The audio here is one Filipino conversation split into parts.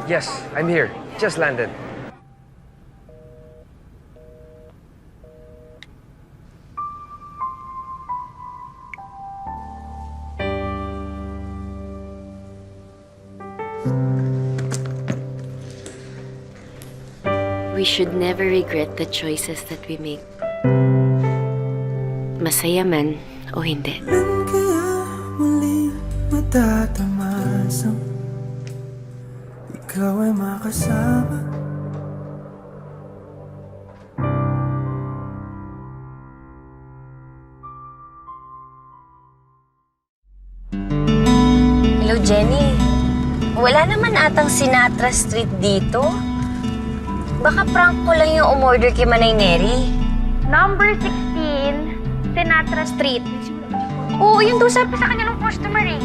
Yes, I'm here. Just landed. We should never regret the choices that we make. Masaya man o hindi. Kaya muli matatamasang ikaw ay makasama. Hello, Jenny. Wala naman atang Sinatra Street dito. Baka prank ko lang yung umorder kay Manay Neri. Number 16, Sinatra Street. Oo, yun daw sabi sa kanya ng customer eh.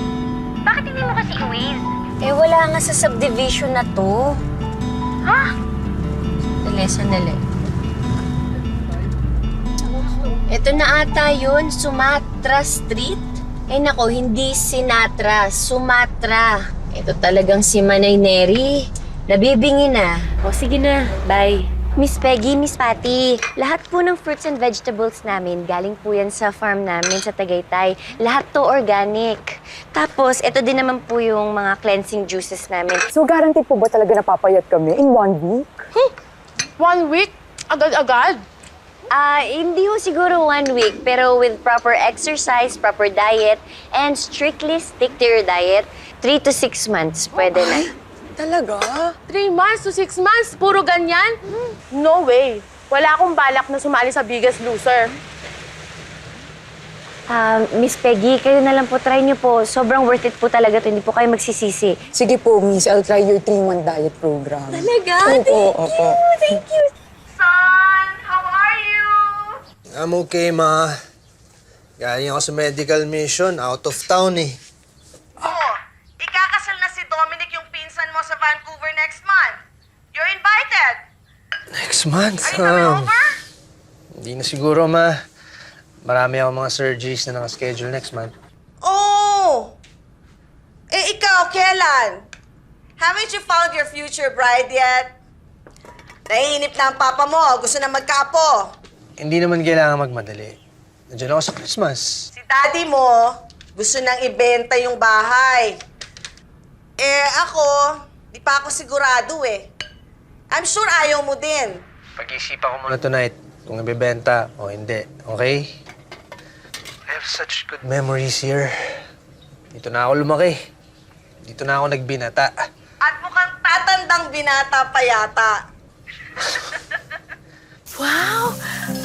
Bakit hindi mo kasi i-waze? Eh, wala nga sa subdivision na to. Ha? Sandali. Ito na ata yun, Sumatra Street. Eh nako, hindi Sinatra, Sumatra. Ito talagang si Manay Neri. Nabibingi na. O sige na, bye. Miss Peggy, Miss Patty, lahat po ng fruits and vegetables namin, galing po yan sa farm namin sa Tagaytay. Lahat to organic. Tapos, ito din naman po yung mga cleansing juices namin. So, guaranteed po ba talaga napapayat kami in 1 week? 1 week? Agad-agad? Hindi ho siguro 1 week, pero with proper exercise, proper diet, and strictly stick to your diet, 3 to 6 months, pwede na. Talaga? 3 months to 6 months? Puro ganyan? No way. Wala akong balak na sumali sa Biggest Loser. Miss Peggy, kayo na lang po, try niyo po. Sobrang worth it po talaga to, hindi po kayo magsisisi. Sige po, miss. I'll try your 3-month diet program. Talaga? Opo. Thank you! Son, how are you? I'm okay, Ma. Galing ako sa medical mission. Out of town, eh. Oh, ikakasal na si Dominic yung pinsan mo sa Vancouver next month. You're invited. Next month? Are you coming over? Hindi na siguro, Ma. Marami ako mga surgeries na nakaschedule next month. Oh! Eh, ikaw, kailan? Haven't you found your future bride yet? Naiinip na ang papa mo. Gusto na magkaapo. Hindi naman kailangan magmadali. Nandiyan ako sa Christmas. Si daddy mo, gusto nang ibenta yung bahay. Eh, ako, di pa ako sigurado eh. I'm sure ayaw mo din. Pag-isipan ko muna tonight kung ibebenta o hindi. Okay? I have such good memories here. Dito na ako lumaki. Dito na ako nagbinata. At mukhang tatandang binata pa yata. Wow!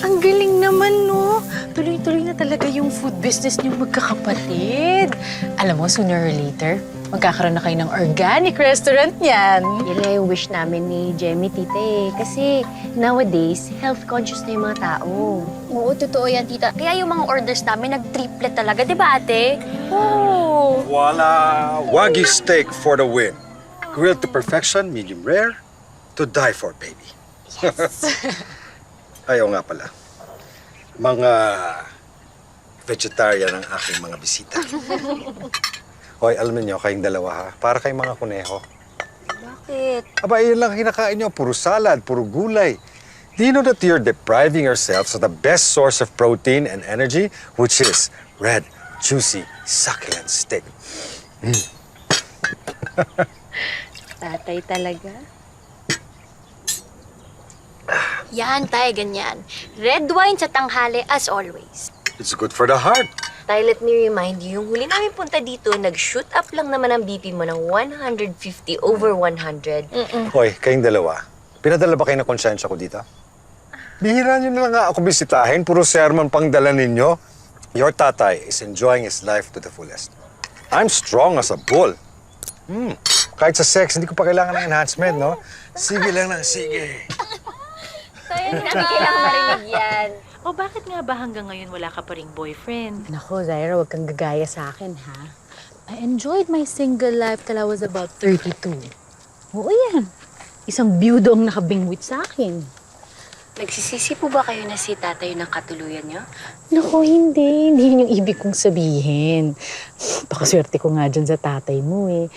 Ang galing naman, no? Tuloy-tuloy na talaga yung food business niyong magkakapatid. Alam mo, sooner or later, magkakaroon na kayo ng organic restaurant niyan. Yan nga yung wish namin ni Jemmy, tita eh. Kasi nowadays, health conscious na yung mga tao. Oo, totoo yan, tita. Kaya yung mga orders namin nag-triplet talaga, di ba, ate? Oo. Voila! Wagyu steak for the win. Grilled to perfection, medium rare, to die for, baby. Yes. Ayaw nga pala. Mga vegetarian ang aking mga bisita. Hoy, alam niyo, kayong dalawa ha, para kayong mga kuneho. Bakit? Aba, iyon lang kinakain niyo. Puro salad, puro gulay. Do you know that you're depriving yourselves of the best source of protein and energy, which is red, juicy, succulent steak? Tatay talaga? Yan, tay, ganyan. Red wine sa tanghali as always. It's good for the heart. Tay, let me remind you, yung huli namin punta dito, nag-shoot up lang naman ang BP mo ng 150 over 100. Hoy, kayong dalawa, pinadala ba kayo ng konsensya ko dito? Bihira niyo na lang nga ako bisitahin, puro sermon pang dala ninyo. Your tatay is enjoying his life to the fullest. I'm strong as a bull. Kahit sa sex, hindi ko pa kailangan ng enhancement, no? Sige lang na, sige. Hindi kailangan marinig yan. O bakit nga ba hanggang ngayon wala ka pa ring boyfriend? Nako, Zaira, huwag kang gagaya sa akin, ha? I enjoyed my single life till I was about 32. Oo yan. Isang byudo ang nakabingwit sa akin. Nagsisisi po ba kayo na si tatay yung nakatuluyan niyo? Naku, hindi. Hindi yun yung ibig kong sabihin. Pakaswerte ko nga dyan sa tatay mo, eh.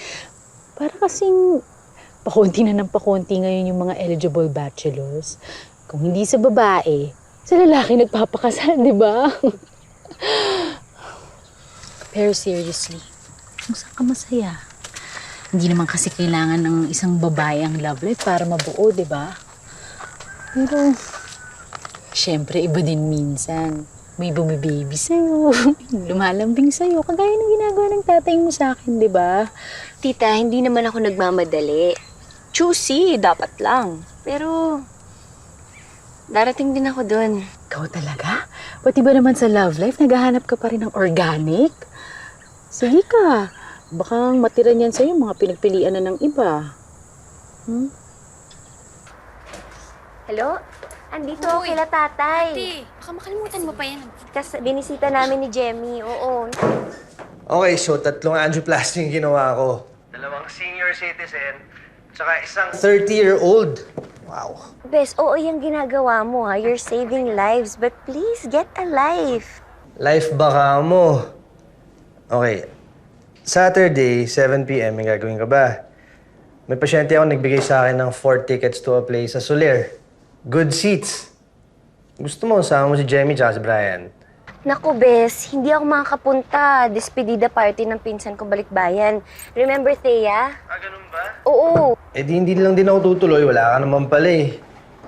Para kasing pakonti na ng pakonti ngayon yung mga eligible bachelors. Kung hindi sa babae, sa lalaki nagpapakasal, di ba? Pero seriously, kung saan ka masaya? Hindi naman kasi kailangan ng isang babae ang love life para mabuo, di ba? Pero, syempre, iba din minsan. May bumibaby sa'yo, lumalambing sa'yo, kagaya ng ginagawa ng tatay mo sa akin, di ba? Tita, hindi naman ako nagmamadali. Choosy, dapat lang. Pero, darating din ako dun. Ikaw talaga? Pati ba naman sa love life, naghahanap ka pa rin ng organic? Sige ka. Baka matira niyan sa'yo mga pinagpilian na ng iba. Hello? Andito ako kila tatay. baka makalimutan mo pa yan. Kasi binisita namin ni Jemmy, oo. Okay, so 3 angioplasty yung ginawa ko. 2 senior citizen, tsaka isang 30-year-old. Wow. Bes, oo yung ginagawa mo ha. You're saving lives, but please get a life. Life baka mo. Okay. Saturday, 7 p.m. may gagawin ka ba? May pasyente ako nagbigay sa akin ng 4 tickets to a play sa Soler. Good seats. Gusto mo, sama mo si Jemmy tsaka si Brian. Naku, Bes, hindi ako makakapunta. Despedida party ng pinsan ko balikbayan. Remember, Thea? Ganun ba? Oo. Eh di hindi lang din ako tutuloy. Wala ka naman pala eh.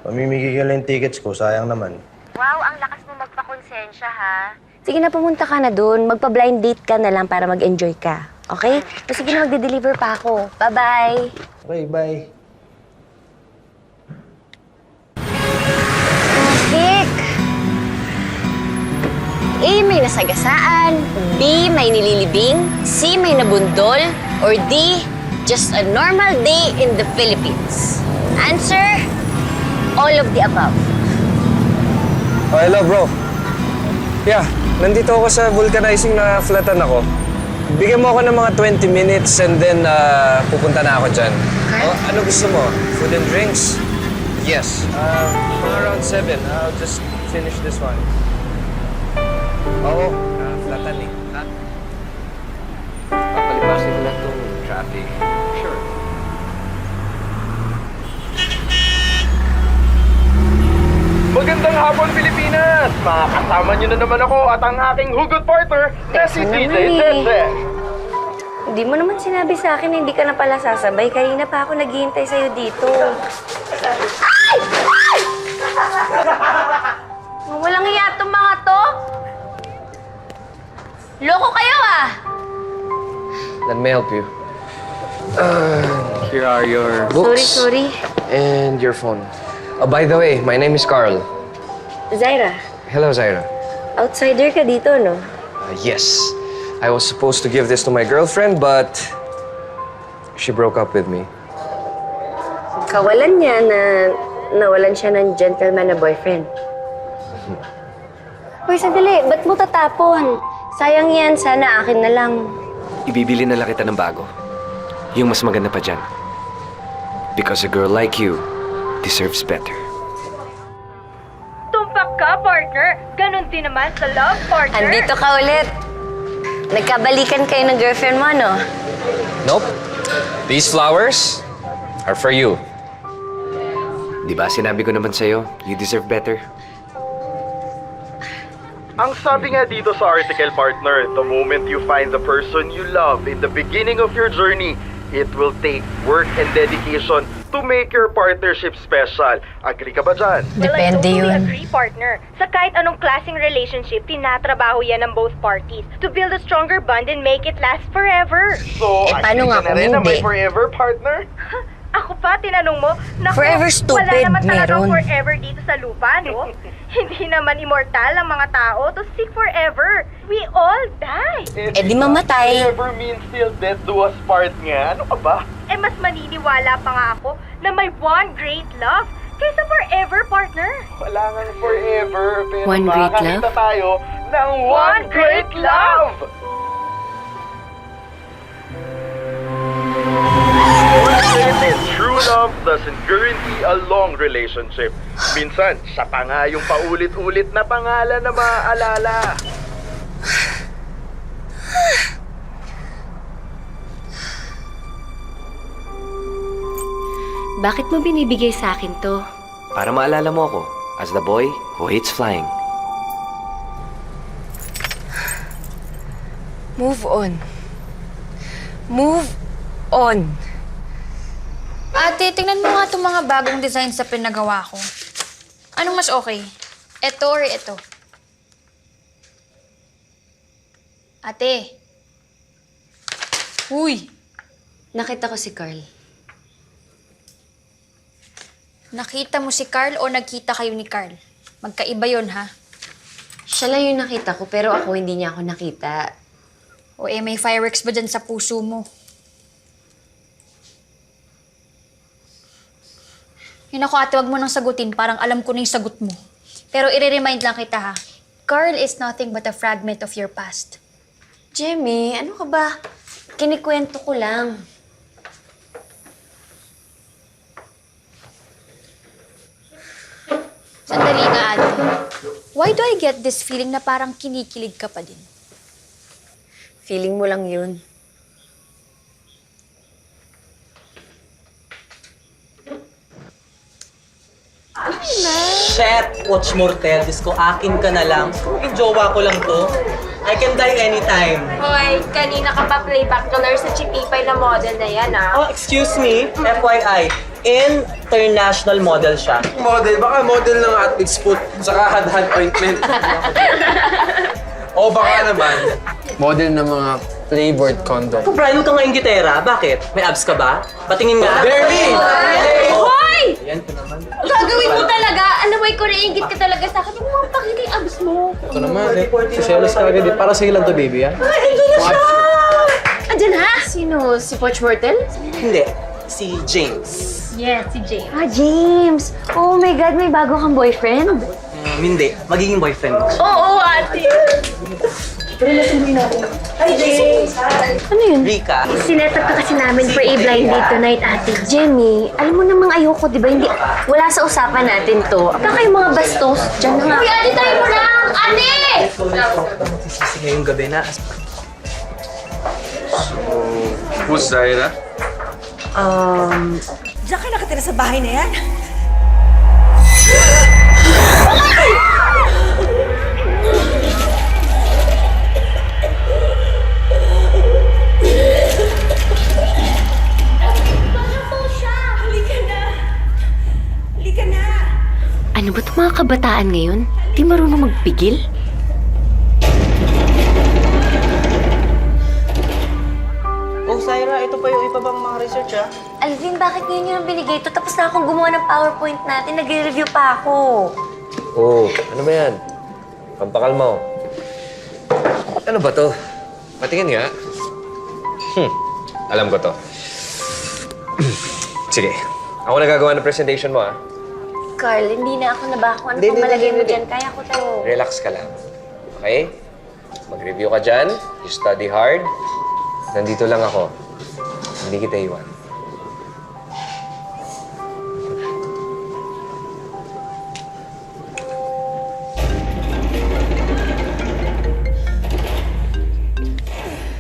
Pamimigay ka lang yung tickets ko. Sayang naman. Wow, ang lakas mo magpakonsensya, ha? Sige na, pumunta ka na dun. Magpa-blind date ka na lang para mag-enjoy ka. Okay? O sige na, magde-deliver pa ako. Bye-bye. Okay, bye. Vic! A, may nasagasaan. B, may nililibing. C, may nabundol. Or D, just a normal day in the Philippines. Answer, all of the above. Oh, hello, bro. Yeah, nandito ako sa vulcanizing na flatan ako. Bigyan mo ako ng mga 20 minutes and then pupunta na ako dyan. Oh, ano gusto mo? Food and drinks? Yes. Mga around 7. I'll just finish this one. Oo, flatan eh. Ha? Papalipasin ko lang itong traffic. Sure. Magandang hapon, Pilipinas! Makakasama niyo na naman ako at ang aking hugot partner na si TJ Tete. Hindi mo naman sinabi sa akin na hindi ka na pala sasabay. Kanina pa ako naghihintay sa'yo dito. Ay! Ay! Walang iya itong mga to. Loko kayo ah! Let me help you. Here are your... Sorry. And your phone. Oh, by the way, my name is Carl. Zaira, Hello, Zaira. outsider ka dito, no? Yes. I was supposed to give this to my girlfriend, but she broke up with me. Kawalan niya na nawalan siya ng gentleman na boyfriend. Hoy, sandali. Ba't mo tatapon? Sayang yan. Sana akin na lang. Ibibili na lang kita ng bago. Yung mas maganda pa dyan. Because a girl like you deserves better. Tumpak ka, partner. Ganon din naman sa love, partner. Andito ka ulit. Nagkabalikan kayo ng girlfriend mo, no? Nope. These flowers are for you. Di ba sinabi ko naman sa'yo, you deserve better? Ang sabi nga dito sa article, partner, the moment you find the person you love in the beginning of your journey, it will take work and dedication to make your partnership special. Agree ka ba dyan? Depende yun. I totally agree, partner. Sa kahit anong klaseng relationship, tinatrabaho yan ng both parties to build a stronger bond and make it last forever. So, paano nga agree ka na kung rin na may hindi? forever, partner? Ako pa, tinanong mo, naku, Forever stupid, wala naman talagang meron. forever dito sa lupa, no? Hindi naman immortal ang mga tao to seek forever. We all die. Eh, di mamatay. Forever means till death do us part nga. Ano ka ba? Eh, mas maniniwala pa nga ako na may one great love kaysa forever, partner. Wala nga forever, pero One great makakakita love? tayo ng one great love! True love doesn't guarantee a long relationship. Minsan, siya pa nga yung paulit-ulit na pangalan na maaalala. Bakit mo binibigay sa akin to? Para maalala mo ako as the boy who hates flying. Move on. Move on. Ate, tingnan mo nga itong mga bagong designs sa pinagawa ko. Anong mas okay? Ito or ito? Ate. Uy! Nakita ko si Carl. Nakita mo si Carl o nagkita kayo ni Carl? Magkaiba yon ha? Siya lang yung nakita ko, pero ako hindi niya ako nakita. O may fireworks ba dyan sa puso mo? Yun ako, ate, wag mo nang sagutin. Parang alam ko na yung sagot mo. Pero i-remind lang kita ha. Carl is nothing but a fragment of your past. Jemmy, ano ka ba? Kinikwento ko lang. Sandali nga, ate. Why do I get this feeling na parang kinikilig ka pa din? Feeling mo lang yun. Shit! Watch Mortel. Diyos ko, akin ka na lang. Yung jowa ko lang to. I can die anytime. Hoy, kanina ka pa playback color sa chipipay na model na yan, Oh, excuse me. FYI, international model siya. Model? Baka model ng athlete's foot saka hand ointment. O baka naman, model ng mga flavored condom. Kung Brian, huwag ka ngayon gitera. Bakit? May abs ka ba? Patingin nga. Derby! Hoy! Yan ko naman. Gagawin mo talaga! Alam mo, ikaw naingit ka talaga sa akin. Huwag mo pakita yung abs mo. Ito naman, siselos ka agad. Para sa'yo lang to, baby, ha? Andyan na siya! Andyan ha? Sino? Si Poch Mortel? Hindi. Si James. Yes, si James. Ah, James! Oh my God, may bago kang boyfriend? Hindi. Magiging boyfriend mo. Oo, ate! Hi, James! Ano yun? Rika. Sinetup ka kasi namin for a blind date tonight, ate. Jemmy, alam mo namang ayoko, di ba? Hindi, wala sa usapan natin to. Baka kayong mga bastos, dyan na nga. Uy, ate, tayo mo lang! Ate! Magsisisi ngayong gabi na. Who's Zaira? Diyan ka nakatira sa bahay na yan? Ano ba 'tong mga kabataan ngayon? Di marunong magpigil? Oh, Syra, ito pa yung iba bang mga research, ha? Alvin, bakit ngayon yun ang binigay to? Tapos na akong gumawa ng PowerPoint natin. Nagre-review pa ako. Oo, ano ba yan? Pampakalma ko. Ano ba to? Patingin nga. Alam ko to. Sige, ako na gagawa ng presentation mo, ha? Carl, hindi na ako nabako. Ano Hindi, pang malagay mo hindi. dyan? Kaya ko to. Relax ka lang. Okay? Mag-review ka dyan. You study hard. Nandito lang ako. Hindi kita iwan.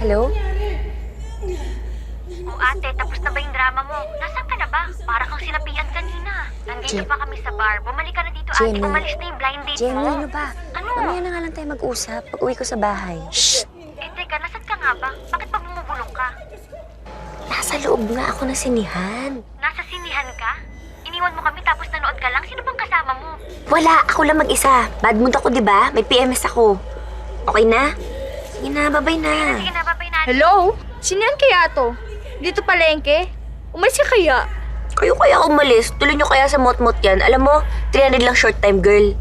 Hello? O ate, tapos na ba yung drama mo? Nasaan ka na ba? Para kang sinabihan kanina. Nandito pa kami sa bar. Bumalik ka na dito, ate. Jenny. Umalis na yung blind date Jenny, mo. ano ba? Ano? Mamaya na nga lang tayo mag-usap pag uwi ko sa bahay. Shh! Teka, nasaan ka nga ba? Bakit pa bumubulong ka? Nasa loob nga ako na sinihan. Nasa sinihan ka? Iniwan mo kami tapos nanood ka lang? Sino bang kasama mo? Wala, ako lang mag-isa. Bad mood ako, di ba? May PMS ako. Okay na? Sige na, bye-bye na. Sige na, babay na. Hello? Sino yan kaya to? Dito palengke? Umalis ka kaya? Kayo kaya umalis? Tuloy nyo kaya sa mot-mot yan. Alam mo, 300 lang short time, girl.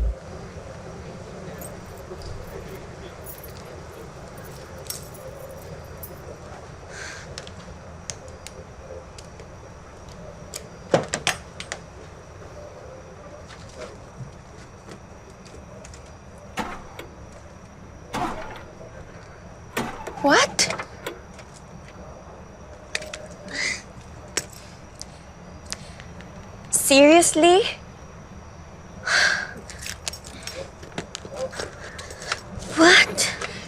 What? Seriously? What?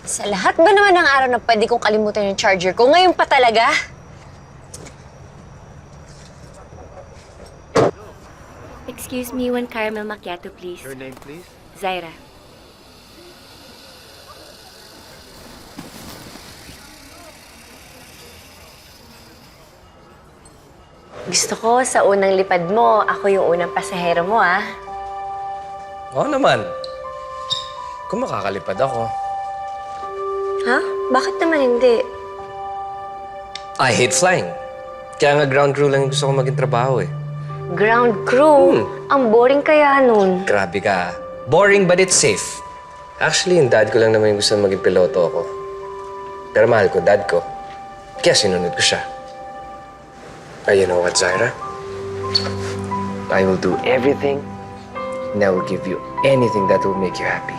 Sa lahat ba naman ng araw na pwede kong kalimutan yung charger ko, ngayon pa talaga? Excuse me, 1 caramel macchiato, please. Your name, please? Zaira. Gusto ko sa unang lipad mo, ako yung unang pasahero mo, ah. Oo naman. Kung makakalipad ako. Ha? Bakit naman hindi? I hate flying. Kaya nga ground crew lang yung gusto ko maging trabaho eh. Ground crew? Ang boring kaya nun. Grabe ka. Boring but it's safe. Actually, yung dad ko lang naman yung gusto maging piloto ako. Pero mahal ko, dad ko. Kaya sinunod ko siya. But you know what, Zaira? I will do everything and I will give you anything that will make you happy.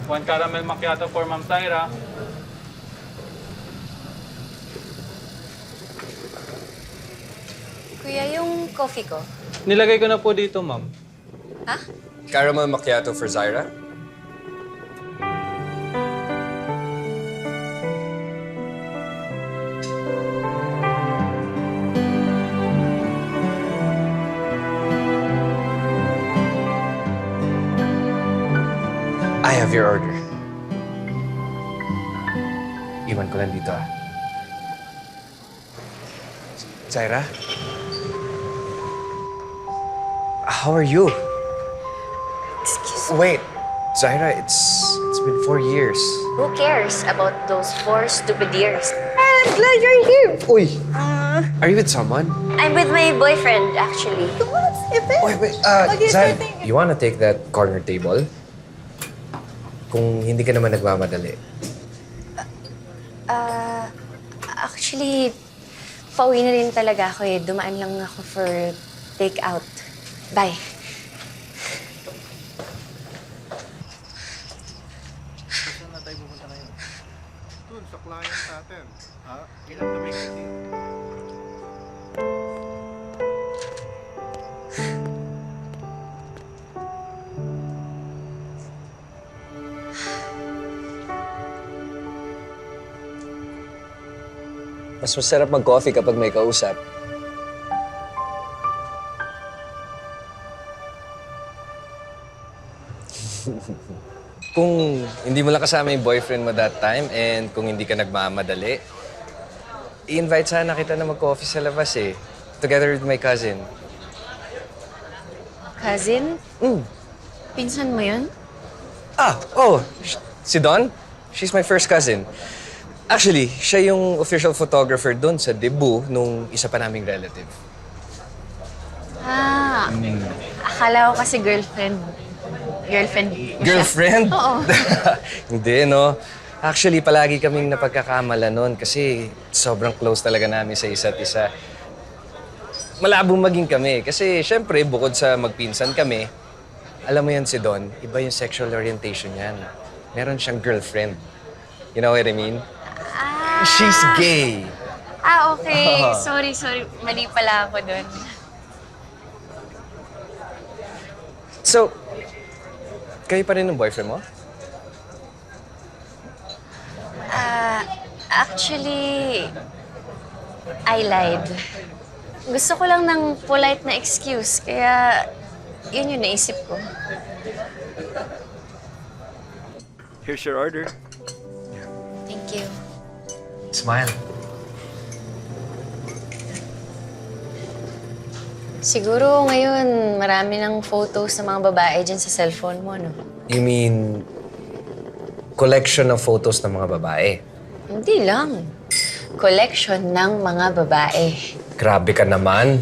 One caramel macchiato for Ma'am Zaira. Kuya, yung coffee ko. Nilagay ko na po dito, ma'am. Ha? Caramel macchiato for Zaira? I have your order. Iwan ko lang dito, ah. Zaira? How are you? Excuse me. Wait, Zaira, it's been 4 years. Who cares about those 4 stupid years? I'm glad you're here. Uy! Are you with someone? I'm with my boyfriend, actually. Wait, Zai, you wanna take that corner table? Kung hindi ka naman nagmamadali. Actually, pauwi na rin talaga ako eh. Dumaan lang ako for take-out. Bye. Saan na tayo pupunta ngayon? Doon, sa client natin. Ha? Ilang na may kasi. Mas masarap mag-coffee kapag may kausap. Kung hindi mo lang kasama yung boyfriend mo that time and kung hindi ka nagmamadali, i-invite sana kita na mag-coffee sa labas eh. Together with my cousin. Cousin? Pinsan mo yun? Si Don? She's my first cousin. Actually, siya yung official photographer doon sa debut nung isa pa naming relative. Akala ko kasi girlfriend. Girlfriend? Girlfriend? Oo. Hindi, no? Actually, palagi kaming napagkakamala noon kasi sobrang close talaga namin sa isa't isa. Malabong maging kami kasi syempre, bukod sa magpinsan kami, alam mo yan si Don, iba yung sexual orientation niyan. Meron siyang girlfriend. You know what I mean? She's gay. Okay. Sorry. Mali pala ako dun. So, kayo pa rin ng boyfriend mo? Actually, I lied. Gusto ko lang ng polite na excuse, kaya yun yung naisip ko. Here's your order. Thank you. Smile. Siguro ngayon, marami ng photos ng mga babae dyan sa cellphone mo, no? You mean, collection of photos ng mga babae? Hindi lang. Collection ng mga babae. Grabe ka naman.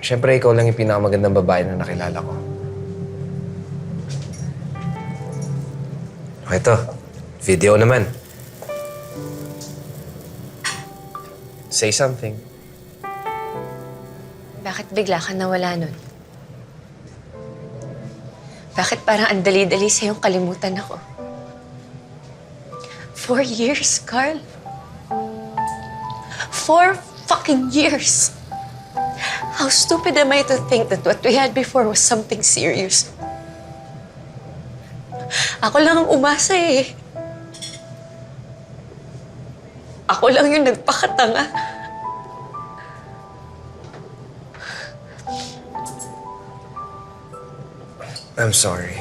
Siyempre, ikaw lang yung pinakamagandang babae na nakilala ko. O, ito. Video naman. Say something. Bakit bigla ka nawala nun? Bakit parang ang dali-dali sa'yong kalimutan ako? 4 years, Carl. 4 fucking years. How stupid am I to think that what we had before was something serious? Ako lang ang umasa eh. Ako lang yung nagpakatanga. I'm sorry.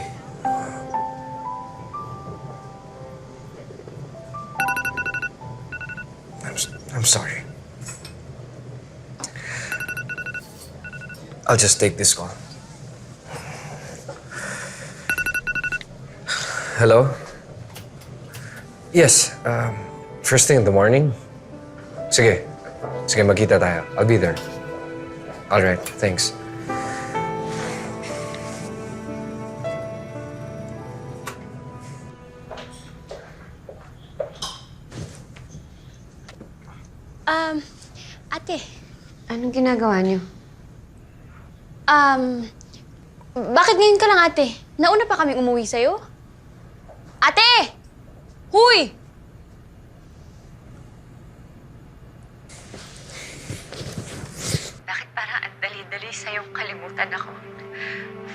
I'm sorry. I'll just take this call. Hello? Yes, first thing in the morning? Sige. Sige, magkita tayo. I'll be there. All right, thanks. Ate, Anong ginagawa niyo? bakit ngayon ka lang, ate? Nauna pa kami umuwi sa'yo? Ate! Huy! Bakit parang ang dali-dali sa'yong kalimutan ako?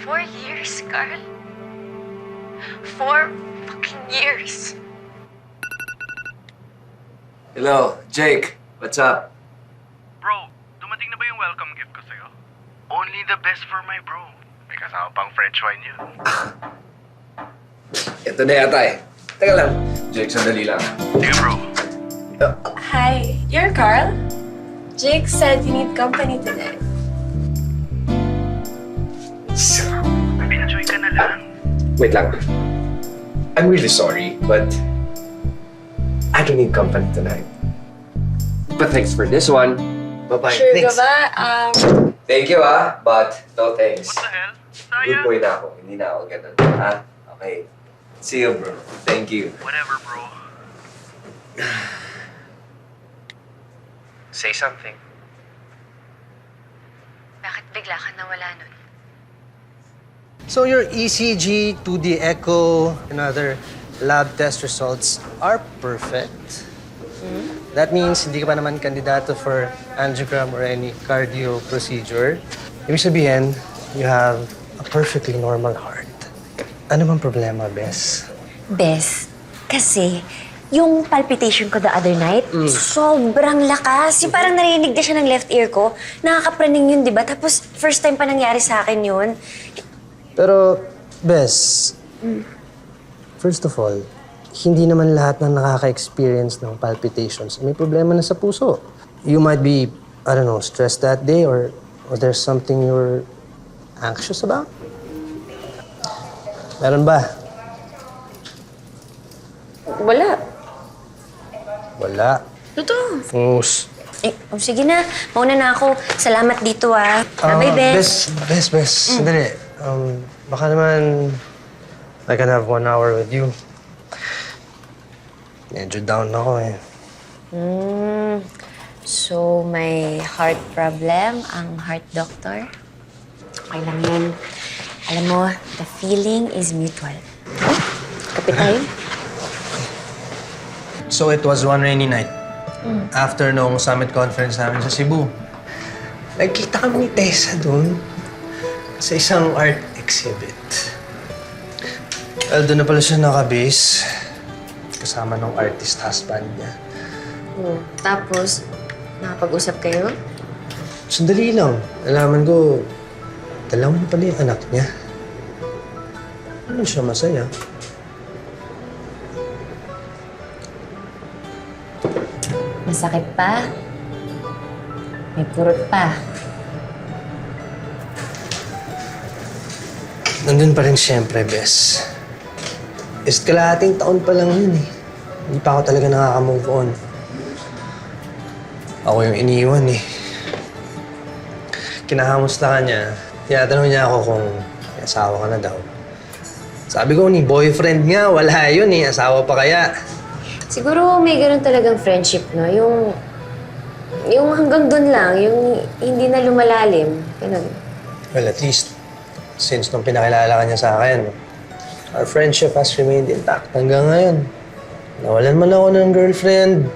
4 years, Carl. 4 fucking years. Hello, Jake. What's up? Bro, dumating na ba yung welcome gift ko sa'yo? Only the best for my bro. May kasama pang French wine yun. Ito na yata eh. Teka lang. Jake, sandali lang. Sige, bro. Hi, you're Carl? Jake said you need company today. Enjoy ka na lang. Wait lang. I'm really sorry, but I don't need company tonight. But thanks for this one. Bye-bye. Sure Thanks. ka ba? Thank you, but no thanks. What the hell? Good Sayang. boy na ako. Hindi na ako ganun. Ha? Okay. See you, bro. Thank you. Whatever, bro. Say something. Bakit bigla ka nawala nun? So your ECG, 2D echo, and other lab test results are perfect. That means hindi ka pa naman kandidato for angiogram or any cardio procedure. Ibig sabihin, you have a perfectly normal heart. Ano bang problema, Bes? Bes, kasi yung palpitation ko the other night, sobrang lakas. Yung parang narinig na siya ng left ear ko. Nakakapraning yun, di ba? Tapos first time pa nangyari sa akin yun. Pero, Bes, first of all, hindi naman lahat ng nakaka-experience ng palpitations may problema na sa puso. You might be, I don't know, stressed that day or there's something you're anxious about? Meron ba? Wala. Wala. Totoo. Fus. Sige na. Mauna na ako. Salamat dito, ah. Bye, Bes. Bes. Sandali. Baka naman I can have 1 hour with you. Medyo down ako eh. So, may heart problem ang heart doctor? Okay lang yan. Alam mo, the feeling is mutual. Kapit tayo? So it was one rainy night. After nung summit conference namin sa Cebu. Nagkita kami ni Tessa doon sa isang art exhibit. Well, doon na pala siya nakabase kasama ng artist husband niya. Tapos, nakapag-usap kayo? Sandali lang. Alaman ko, dalawa na pala yung anak niya. Ano siya masaya? Masakit pa? May purot pa? Nandun pa rin siyempre, Bes. Kalahating taon pa lang yun eh. Hindi pa ako talaga nakaka-move on. Ako yung iniwan eh. Kinahamusta ka niya. Tinatanong niya ako kung may asawa ka na daw. Sabi ko ni boyfriend nga, wala yun eh. Asawa pa kaya. Siguro may ganun talagang friendship, no? Yung hanggang dun lang, yung hindi na lumalalim. Ganun. Well, at least, since nung pinakilala ka niya sa akin, our friendship has remained intact hanggang ngayon. Nawalan man ako ng girlfriend,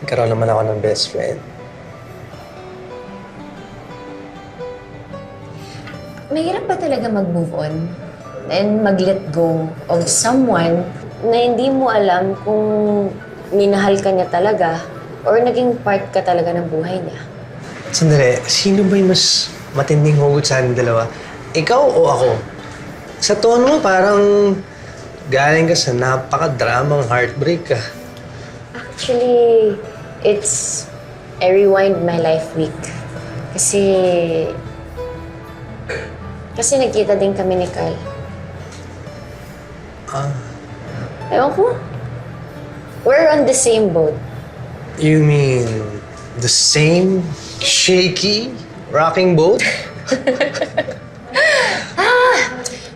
nagkaroon naman ako ng best friend. Mahirap ba talaga mag-move on and mag-let go of someone na hindi mo alam kung minahal ka niya talaga or naging part ka talaga ng buhay niya. Sandali, sino ba yung mas matinding hugot sa ating dalawa? Ikaw o ako? Sa tono mo, parang galing ka sa napaka-dramang heartbreak ka. Actually, it's a Rewind My Life week. Kasi nagkita din kami ni Carl. Ewan ko. We're on the same boat. You mean the same shaky, rocking boat?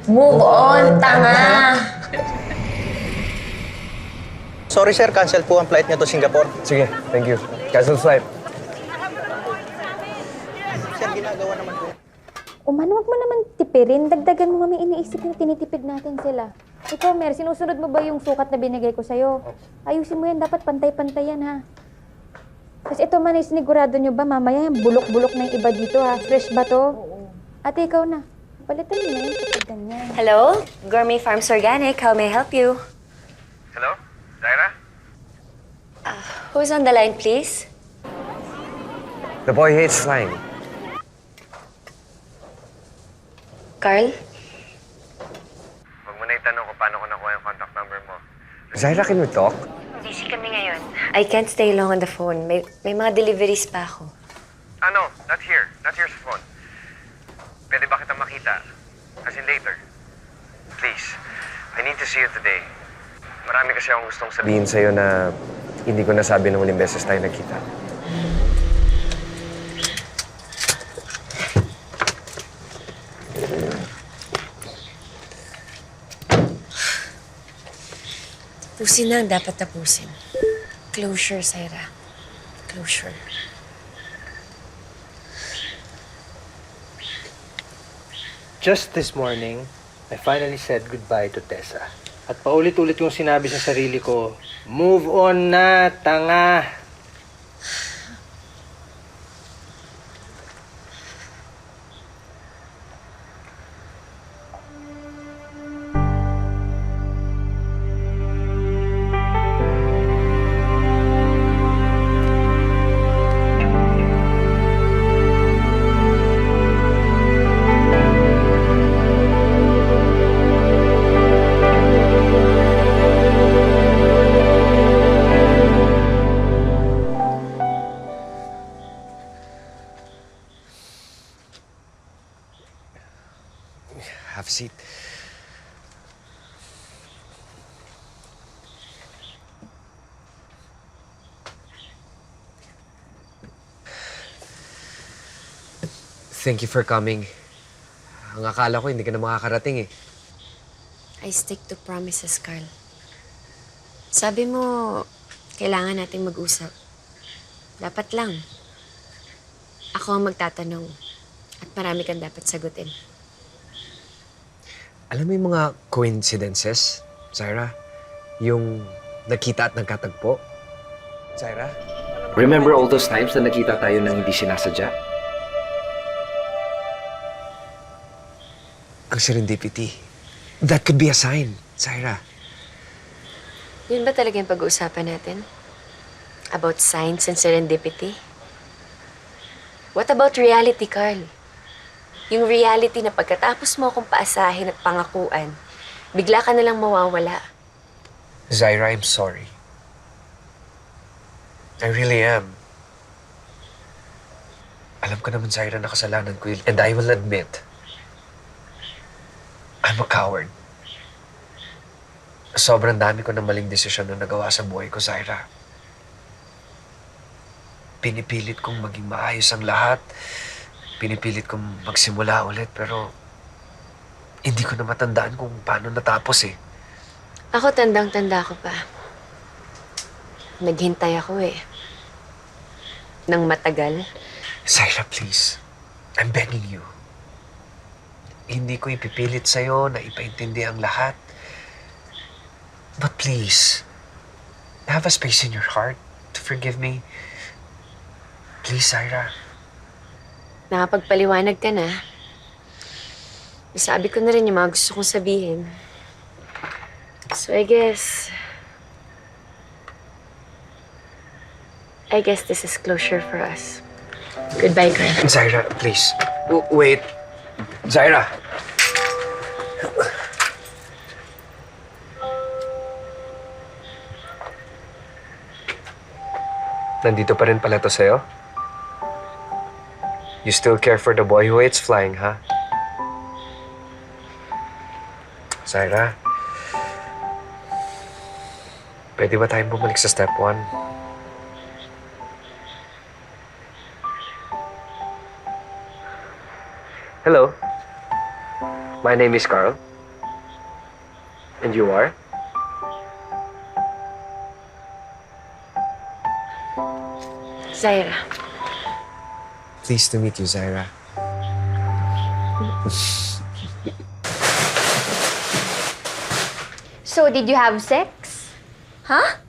Move on, tanga! Sorry sir, cancel po ang flight niya to Singapore. Sige, thank you. Cancel flight. Sir, ginagawa naman po. Umano, wag mo naman tipirin. Dagdagan mo kami iniisip na tinitipid natin sila. Ikaw, Mer, sinusunod mo ba yung sukat na binigay ko sa'yo? Ayusin mo yan. Dapat pantay-pantay yan, ha? Tapos ito man, sinigurado nyo ba mamaya yung bulok-bulok na yung iba dito, ha? Fresh ba to? Ate, ikaw na. Palitan mo na yun kapag ganyan. Hello? Gourmet Farms Organic. How may I help you? Hello? Zaira? Who's on the line, please? The boy hates flying. Carl? Huwag mo na itanong kung paano ko nakuha yung contact number mo. Zaira, can we talk? Busy kami ngayon. I can't stay long on the phone. May mga deliveries pa ako. No, not here. Not here sa phone. Pwede ba kitang makita? As in later. Please, I need to see you today. Marami kasi akong gustong sabihin sa'yo na hindi ko nasabi nung uling beses tayo nagkita. Tapusin na ang dapat tapusin. Closure, Zaira. Closure. Just this morning, I finally said goodbye to Tessa. At paulit-ulit kong sinabi sa sarili ko, move on na, tanga! Have a seat. Thank you for coming. Ang akala ko, hindi ka na makakarating eh. I stick to promises, Carl. Sabi mo, kailangan nating mag-usap. Dapat lang. Ako ang magtatanong. At marami kang dapat sagutin. Alam mo yung mga coincidences, Zaira? Yung nakita at nagkatagpo? Zaira? Remember all those times na nakita tayo nang hindi sinasadya? Ang serendipity. That could be a sign, Zaira. Yun ba talaga yung pag-uusapan natin? About signs and serendipity? What about reality, Carl? Yung reality na pagkatapos mo akong paasahin at pangakuan, bigla ka nalang mawawala. Zaira, I'm sorry. I really am. Alam ko naman, Zaira, na kasalanan ko yun. And I will admit, I'm a coward. Sobrang dami ko ng maling desisyon na nagawa sa buhay ko, Zaira. Pinipilit kong maging maayos ang lahat. Pinipilit kong magsimula ulit, pero hindi ko na matandaan kung paano natapos eh. Ako tandang-tanda ko pa. Naghintay ako eh. Nang matagal. Zaira, please. I'm begging you. Hindi ko ipipilit sa'yo na ipaintindi ang lahat. But please, have a space in your heart to forgive me. Please, Zaira. Nakapagpaliwanag ka na. Nasabi ko na rin yung mga gusto kong sabihin. So I guess, I guess this is closure for us. Goodbye, Carl. Zaira, please. Wait. Zaira! Nandito pa rin pala to sa'yo? You still care for the boy who hates flying, ha? Zaira, pwede ba tayong bumalik sa step 1? Hello. My name is Carl. And you are? Zaira. Pleased to meet you, Zaira. So, did you have sex? Huh?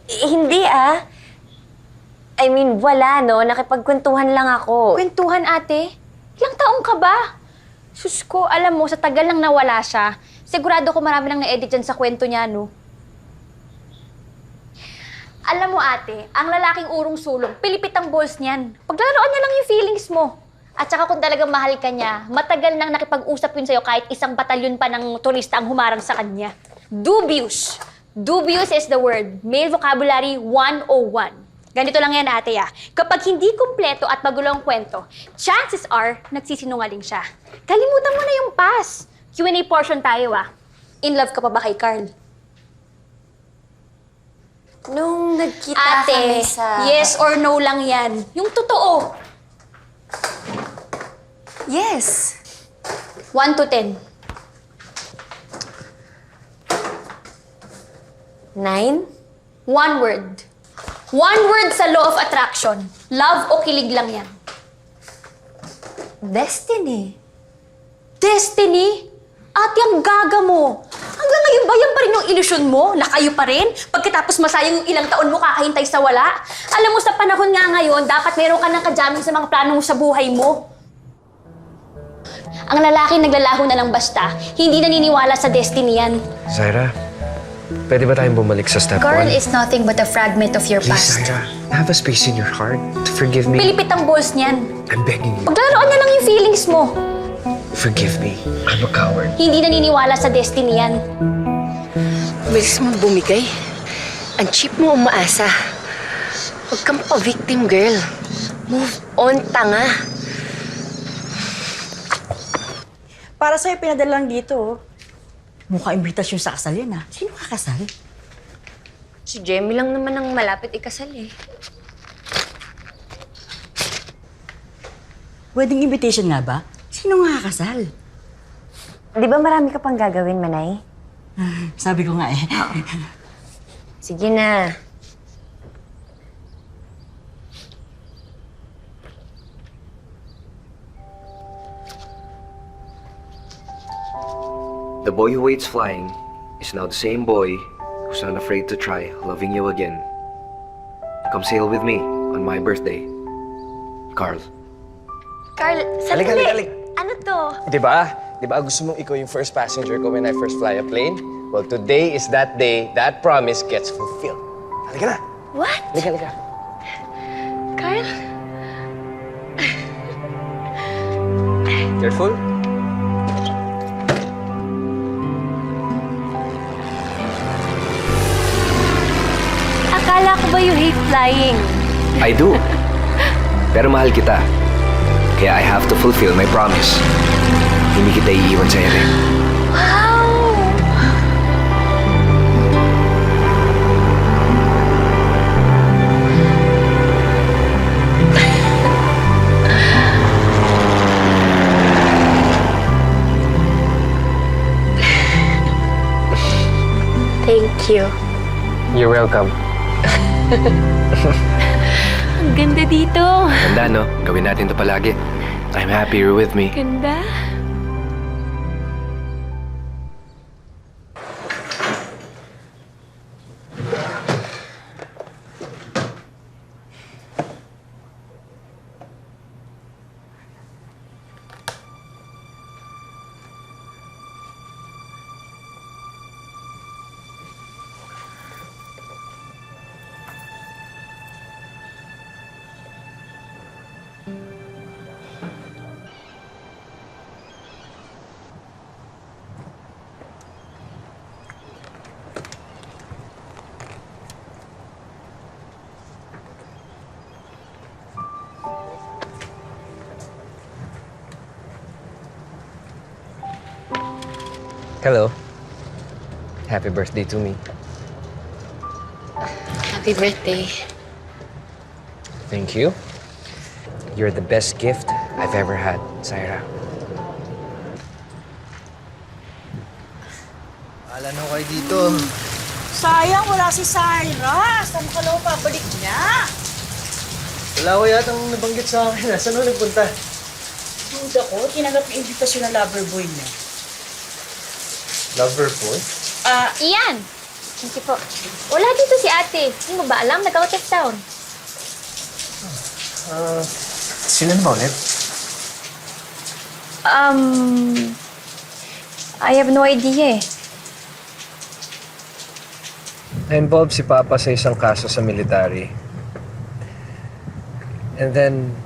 Hindi ah. I mean, wala no. Nakipagkwentuhan lang ako. Kwentuhan, ate? Ilang taong ka ba? Sus ko, alam mo, sa tagal lang nawala siya. Sigurado ko marami nang na-edit dyan sa kwento niya, no? Alam mo, ate, ang lalaking urong sulong, pilipit ang balls niyan. Paglalaroan niya lang yung feelings mo. At saka kung talagang mahal ka niya, matagal nang nakipag-usap yun sa'yo kahit isang batalyon pa ng turista ang humarang sa kanya. Dubious. Dubious is the word. Male vocabulary 101. Ganito lang yan, ate, ah. Kapag hindi kumpleto at magulo ang kwento, chances are, nagsisinungaling siya. Kalimutan mo na yung past. Q&A portion tayo, ah. In love ka pa ba kay Carl? Nung nagkita Ate, kami sa... yes or no lang yan. Yung totoo. Yes. 1 to 10. 9? One word. One word sa law of attraction. Love o kilig lang yan. Destiny. Destiny? Ate, ang gaga mo. Hanggang ngayon ba yan pa rin yung ilusyon mo? Na kayo pa rin? Pagkatapos masayang yung ilang taon mo kakahintay sa wala? Alam mo, sa panahon nga ngayon, dapat meron ka ng kajamin sa mga plano mo sa buhay mo. Ang lalaki naglalaho na lang basta, hindi naniniwala sa destiny yan. Zaira, pwede ba tayong bumalik sa step 1? Carl is nothing but a fragment of your Please, past. Zaira, have a space in your heart to forgive me. Pilipit ang balls niyan. I'm begging you. Paglalaroan niya lang yung feelings mo. Forgive me. I'm a coward. Hindi naniniwala sa destiny yan. Bilis mo bumigay. Ang cheap mo umaasa. Huwag kang pa-victim, girl. Move on, tanga. Para sa'yo, pinadala lang dito. Mukha imbitasyon sa kasal yan, ha? Sino kakasal? Si Jemmy lang naman ang malapit ikasal eh. Wedding invitation nga ba? Sino nga kakasal? Di ba marami ka pang gagawin, Manay? Sabi ko nga eh. Sige na. The boy who hates flying is now the same boy who's not afraid to try loving you again. Come sail with me on my birthday. Carl. Carl, Halika, sandali. halika. Ano to? Diba? Diba gusto mong ikaw yung first passenger ko when I first fly a plane? Well, today is that day that promise gets fulfilled. Halika na. What? Halika, halika. Carl? Careful. Akala ko ba you hate flying? I do. Pero mahal kita. Kaya I have to fulfill my promise. Hindi kita iiwan sa ere. Wow! Thank you. You're welcome. Ang ganda dito. Ganda, no? Gawin natin to palagi. I'm happy you're with me. Ganda. Hello. Happy birthday to me. Happy birthday. Thank you. You're the best gift I've ever had, Zaira. Alam mo kayo dito. Sayang, wala si Syra. Saan ka lang pabalik niya? Wala ko yatang nabanggit sa akin. Saan mo nagpunta? Duda ko, tinanggap yung invitation ng lover boy niya. Lover boy? Ian! Thank you po. Wala dito si ate. Hindi mo ba alam? Nag-out of town. Sino na ba ulit? I have no idea eh. Na-involve si Papa sa isang kaso sa military. And then,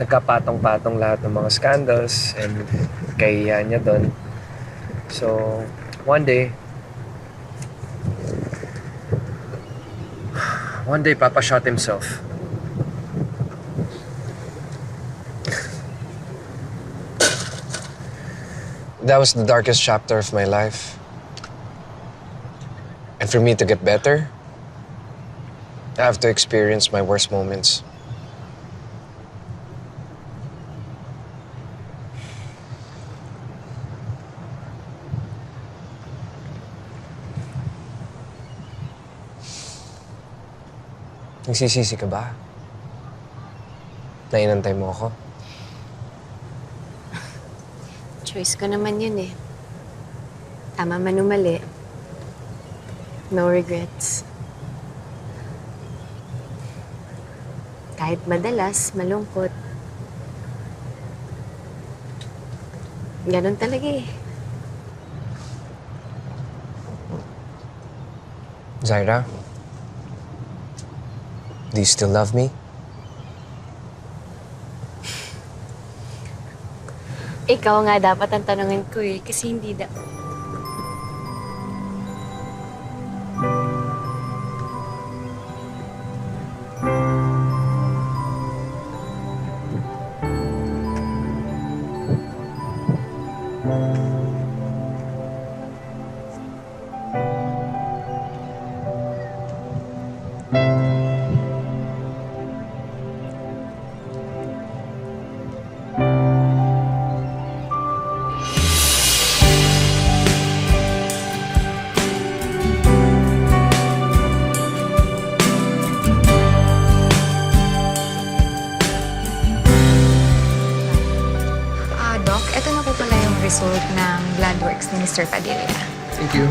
nagkapatong-patong lahat ng mga scandals and kahihiyan niya doon. So, one day, Papa shot himself. That was the darkest chapter of my life. And for me to get better, I have to experience my worst moments. Nagsisisi ka ba? Na inantay mo ako? Choice ko naman yun eh. Tama man o mali. No regrets. Kahit madalas, malungkot. Ganon talaga eh. Zaira? Do you still love me? Ikaw nga dapat ang tanungin ko eh, kasi hindi Doc, ito na po pala yung result ng blood works ni Mr. Padilla. Thank you.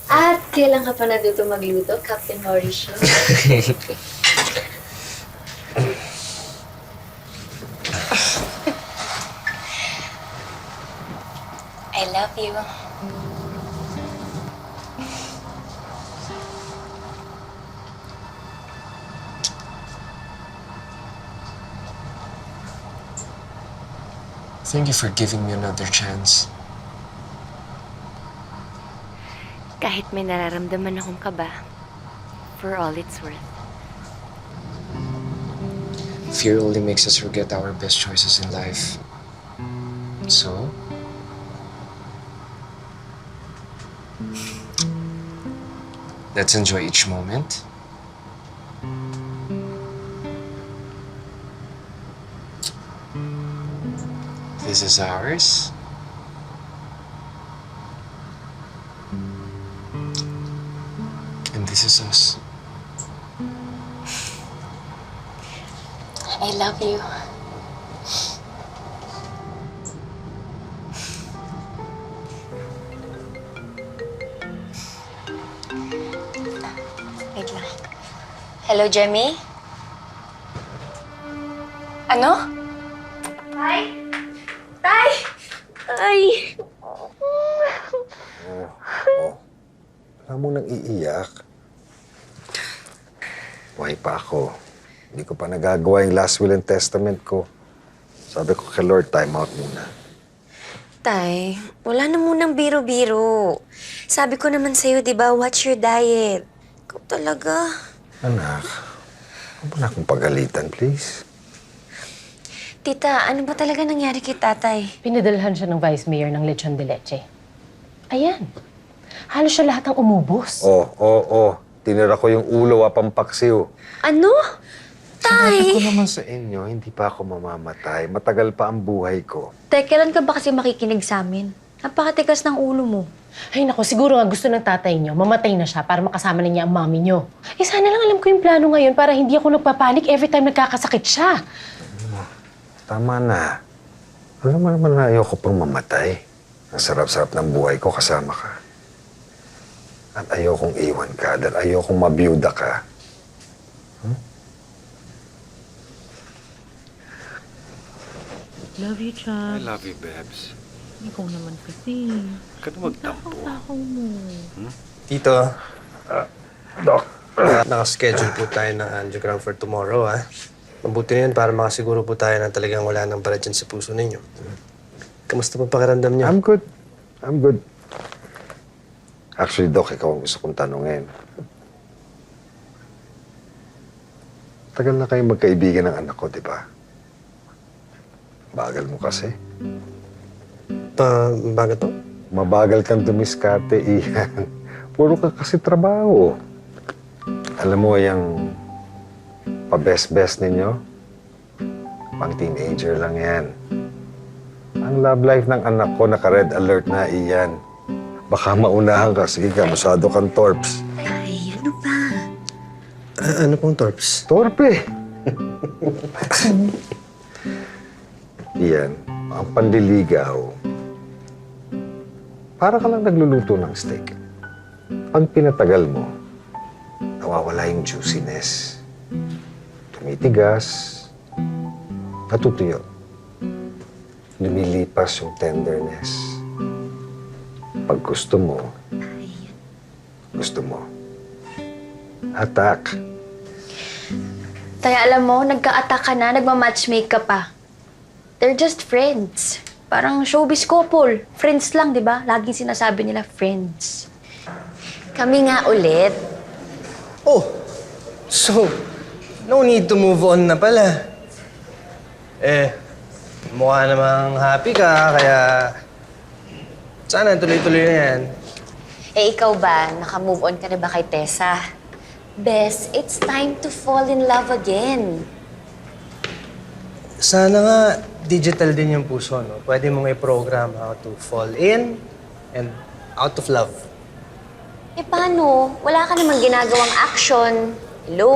At kailan ka pa natuto magluto, Captain Mauricio? I love you. Thank you for giving me another chance. Kahit may nararamdaman akong kaba, for all it's worth. Fear only makes us forget our best choices in life. So, let's enjoy each moment. This is ours. this is us. I love you. Wait lang. Hello, Jemmy? Ano? Tay? Tay! Ay! Wala mo nang iiyak. Buhay pa ako. Hindi ko pa nagagawa yung last will and testament ko. Sabi ko kay Lord, time out muna. Tay, wala na munang biro-biro. Sabi ko naman sa'yo, di ba, watch your diet. Ikaw talaga. Anak, huwag mo na akong pagalitan, please. Tita, ano ba talaga nangyari kay tatay? Pinadalhan siya ng vice mayor ng lechon de leche. Ayan. Halos siya lahat ang umubos. Oo. Tinira ko yung ulo, pampaksiw. Ano? Sabi ko Tay! naman sa inyo, hindi pa ako mamamatay. Matagal pa ang buhay ko. Tay, kailan ka ba kasi makikinig sa amin? Napakatigas ng ulo mo. Ay nako, siguro nga gusto ng tatay niyo, mamatay na siya para makasama na niya ang mami niyo. Eh sana lang alam ko yung plano ngayon para hindi ako nagpapanik every time nagkakasakit siya. Tama na. Alam mo naman na ayoko pang mamatay. Ang sarap-sarap ng buhay ko kasama ka. At ayokong iwan ka dahil ayokong mabiyuda ka. Love you, Chad. I love you, Bebs. Ikaw naman kasi. Ka na magtampo. Takaw mo. Tito, Doc, nakaschedule po tayo ng angiogram for tomorrow, ha? Mabuti na yun para makasiguro po tayo na talagang wala nang bara dyan sa puso ninyo. Kamusta pa pakiramdam niyo? I'm good. I'm good. Actually, Doc, ikaw ang gusto kong tanungin. Tagal na kayong magkaibigan ng anak ko, di ba? Bagal mo kasi. Bakit to? Mabagal kang dumiskarte, Ian. Puro ka kasi trabaho. Alam mo, yung pa-best-best ninyo, pang teenager lang yan. Ang love life ng anak ko, naka-red alert na, Ian. Baka maunahan ka. Sige ka, masyado kang torps. Ay, ano ba? Ano pong torps? Torpe! Iyan, ang panliligaw, para ka lang nagluluto ng steak. Pag pinatagal mo, nawawala yung juiciness. Tumitigas, natutuyo. Lumilipas yung tenderness. Pag gusto mo, attack. Tay, alam mo, nagka-attack ka na, nagmamatchmake ka pa. They're just friends. Parang showbiz couple. Friends lang, di ba? Laging sinasabi nila, friends. Kami nga ulit. Oh, so, no need to move on na pala. Mukha namang happy ka, kaya sana tuloy-tuloy na yan. Eh, ikaw ba? Naka-move on ka na ba kay Tessa? Bes, it's time to fall in love again. Sana nga digital din yung puso, no? Pwede mong i-program how to fall in and out of love. Eh, paano? Wala ka namang ginagawang action. Hello?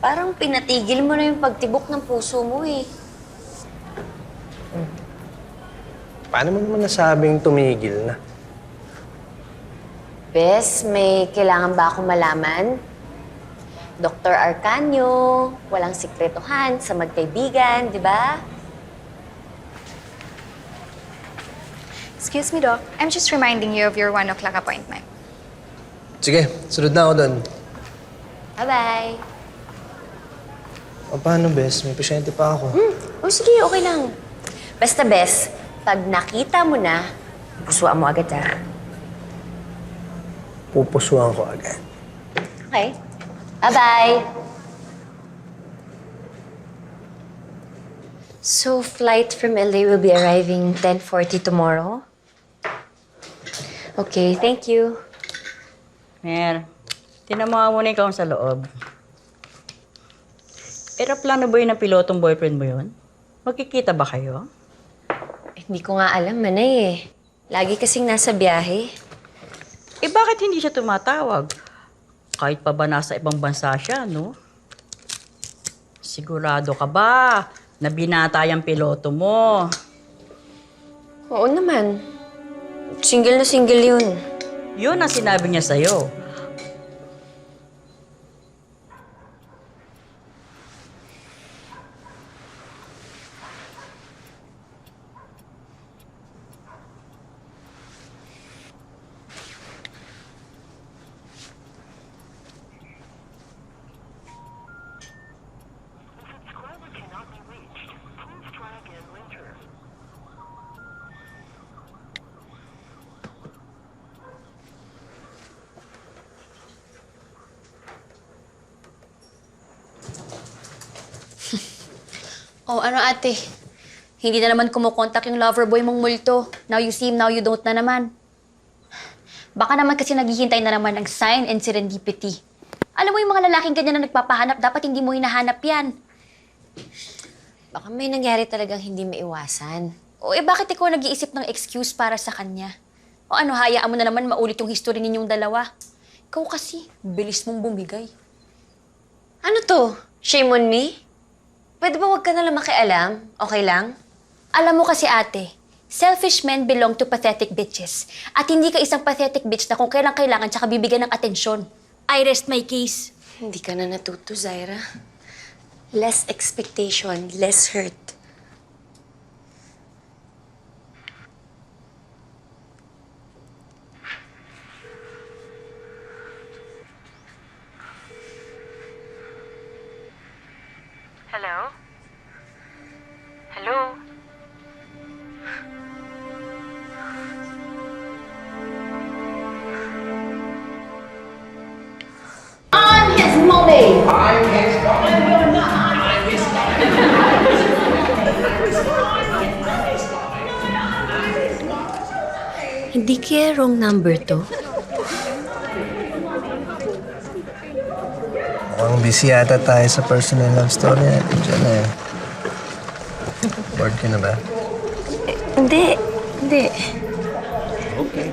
Parang pinatigil mo na yung pagtibok ng puso mo, eh. Paano mo naman nasabing tumigil na? Bes, may kailangan ba akong malaman? Dr. Arcanio, walang sikretohan sa magkaibigan, di ba? Excuse me, Doc. I'm just reminding you of your 1 o'clock appointment. Sige, sunod na ako doon. Bye-bye. O paano, Bes? May pasyente pa ako. Oh, sige, okay lang. Basta, Bes, pag nakita mo na, pusuan mo agad, ha? Pupusuan ko agad. Okay. Bye-bye. So, flight from LA will be arriving 10:40 tomorrow? Okay, thank you. Mer, tinamahan mo na ikaw sa loob. Aeroplano ba yun ng pilotong boyfriend mo yun? Magkikita ba kayo? Hindi ko nga alam, Manay, eh. Lagi kasing nasa biyahe. Eh bakit hindi siya tumatawag? Kahit pa ba nasa ibang bansa siya, no? Sigurado ka ba na binata yung piloto mo? Oo naman. Single na single yun. Yun ang sinabi niya sa'yo. Oh, ano ate? Hindi na naman kumukontak yung lover boy mong multo. Now you see him, now you don't na naman. Baka naman kasi naghihintay na naman ng sign and serendipity. Alam mo yung mga lalaking ganyan na nagpapahanap, dapat hindi mo hinahanap yan. Baka may nangyari talagang hindi maiwasan. O bakit ikaw nag-iisip ng excuse para sa kanya? O ano, hayaan mo na naman maulit yung history ninyong dalawa. Ikaw kasi, bilis mong bumigay. Ano to? Shame on me? Pwede ba wag ka na lang makialam? Okay lang? Alam mo kasi ate, selfish men belong to pathetic bitches. At hindi ka isang pathetic bitch na kung kailan kailangan tsaka bibigyan ng atensyon. I rest my case. Hindi ka na natuto, Zaira. Less expectation, less hurt. Hello? Hello? I'm his mommy! Hindi kaya wrong number to? Mukhang busy yata tayo sa personal love story natin dyan eh. Bored ka na ba? Hindi. Hindi. Okay.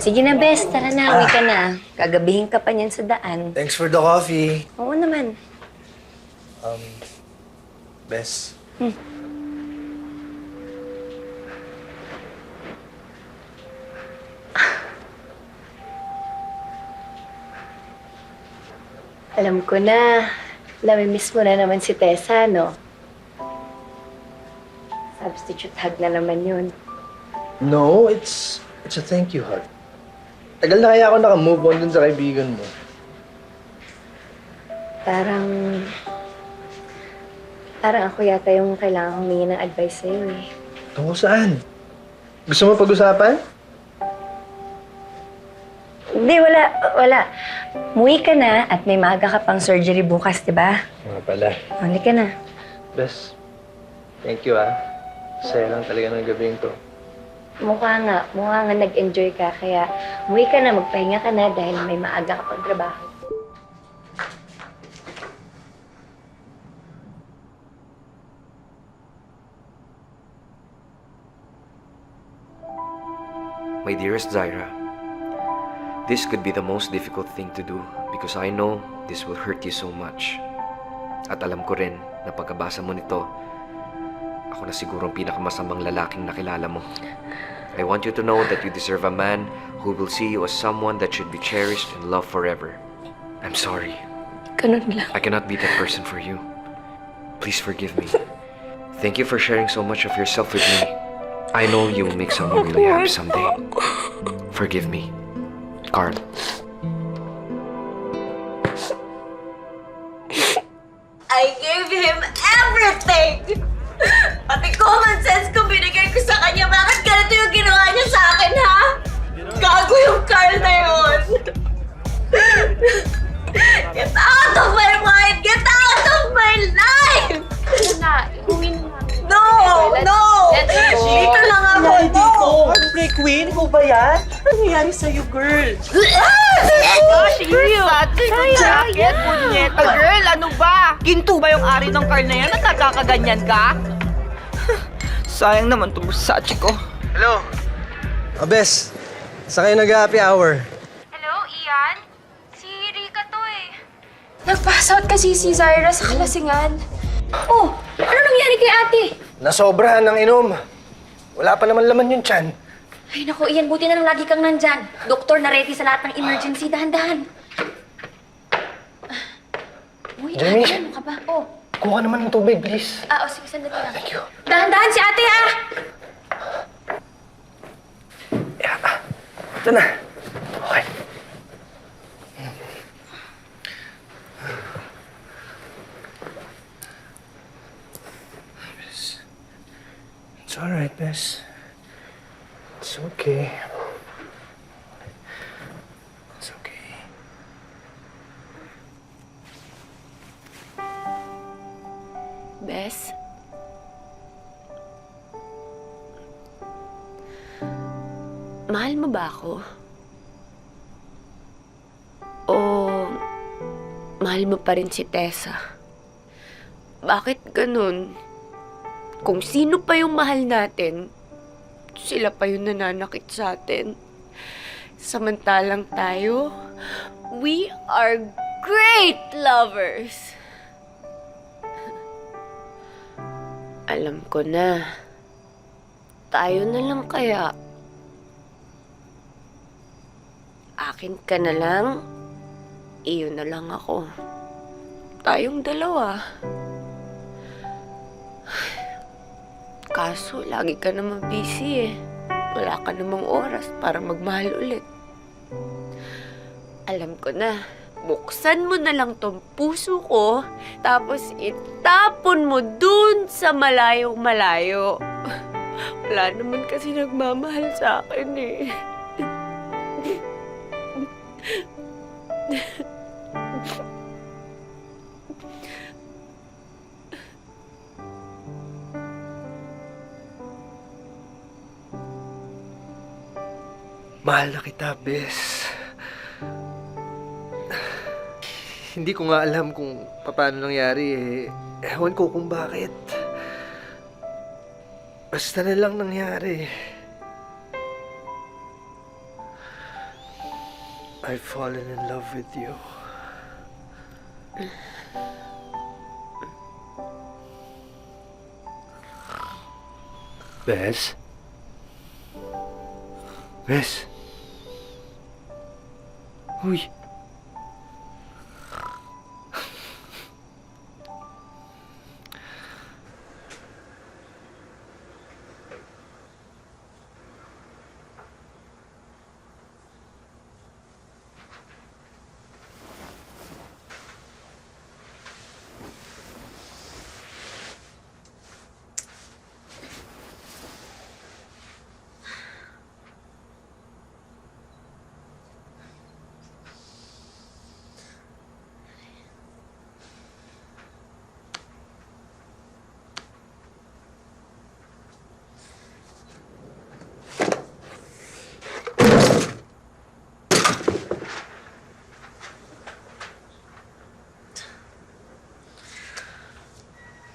Sige na, Bes. Tara na. Uwi ka na. Gagabihin ka pa niyan sa daan. Thanks for the coffee. Oo naman. Bes. Alam ko na. Namimiss mo na naman si Tessa, no? Substitute hug na naman yun. No, it's a thank you hug. Tagal na kaya ako naka-move on dun sa kaibigan mo. Parang ako yata yung kailangan humingi ng advice sa'yo eh. Tungkol saan? Gusto mo pag-usapan? Hindi, wala. Muwi ka na at may maaga ka pang surgery bukas, di ba? Mga pala. Huli ka na. Bes, thank you ah. Saya lang talaga ng gabing to. Mukha nga nag-enjoy ka. Kaya muwi ka na, magpahinga ka na dahil may maaga ka pang trabaho. My dearest Zaira, this could be the most difficult thing to do because I know this will hurt you so much. At alam ko rin na pagkabasa mo nito, ako na sigurong pinakamasamang lalaking nakilala mo. I want you to know that you deserve a man who will see you as someone that should be cherished and loved forever. I'm sorry. Ganun lang. I cannot be that person for you. Please forgive me. Thank you for sharing so much of yourself with me. I know you will make someone really happy someday. Forgive me. Carl. I gave him everything! Pati common sense ko binigay ko sa kanya. Bakit ganito yung ginawa niya sa akin, ha? Gago yung Carl na yun! Get out of my mind! Get out of my life! No! Dito lang ako! No! Heartbreak Queen, ikaw ba yan? Ano nangyayari sa'yo, girl? Gosh, you! Jacket, punyeta. Girl, ano ba? Ginto ba yung ari ng car na yan at nagkakaganyan ka? Sayang naman itong Versace ko. Hello? Bes, sa kayo nag-happy hour? Hello, Ian? Si Rika to eh. Nag-pass out kasi si Zaira sa kalasingan. Oh, ano nangyari kay ate? Nasobrahan ng inom. Wala pa naman laman yung tiyan. Ay naku, Ian, buti na lang lagi kang nandyan. Doktor na ready sa lahat ng emergency. Dahan-dahan. Uy, Jamie? ano ka ba? Oh. Kuha naman ng tubig, please. Sige, sandali lang. Thank you. Dahan-dahan si ate, ah! Ito na. Okay. It's alright, Bess. It's okay. It's okay. Bes? Mahal mo ba ako? O mahal mo pa rin si Tessa? Bakit ganun? Kung sino pa yung mahal natin, sila pa yung nananakit sa atin. Samantalang tayo, we are great lovers. Alam ko na. Tayo na lang kaya. Akin ka na lang, iyo na lang ako. Tayong dalawa. Kaso, lagi ka naman busy eh. Wala ka namang oras para magmahal ulit. Alam ko na, buksan mo na lang tong puso ko, tapos itapon mo dun sa malayong malayo. Wala naman kasi nagmamahal sa akin eh. Mahal na kita, Bes. Hindi ko nga alam kung paano nangyari eh. Ewan ko kung bakit. Basta na lang nangyari. I've fallen in love with you. Bes? Bes? Uy.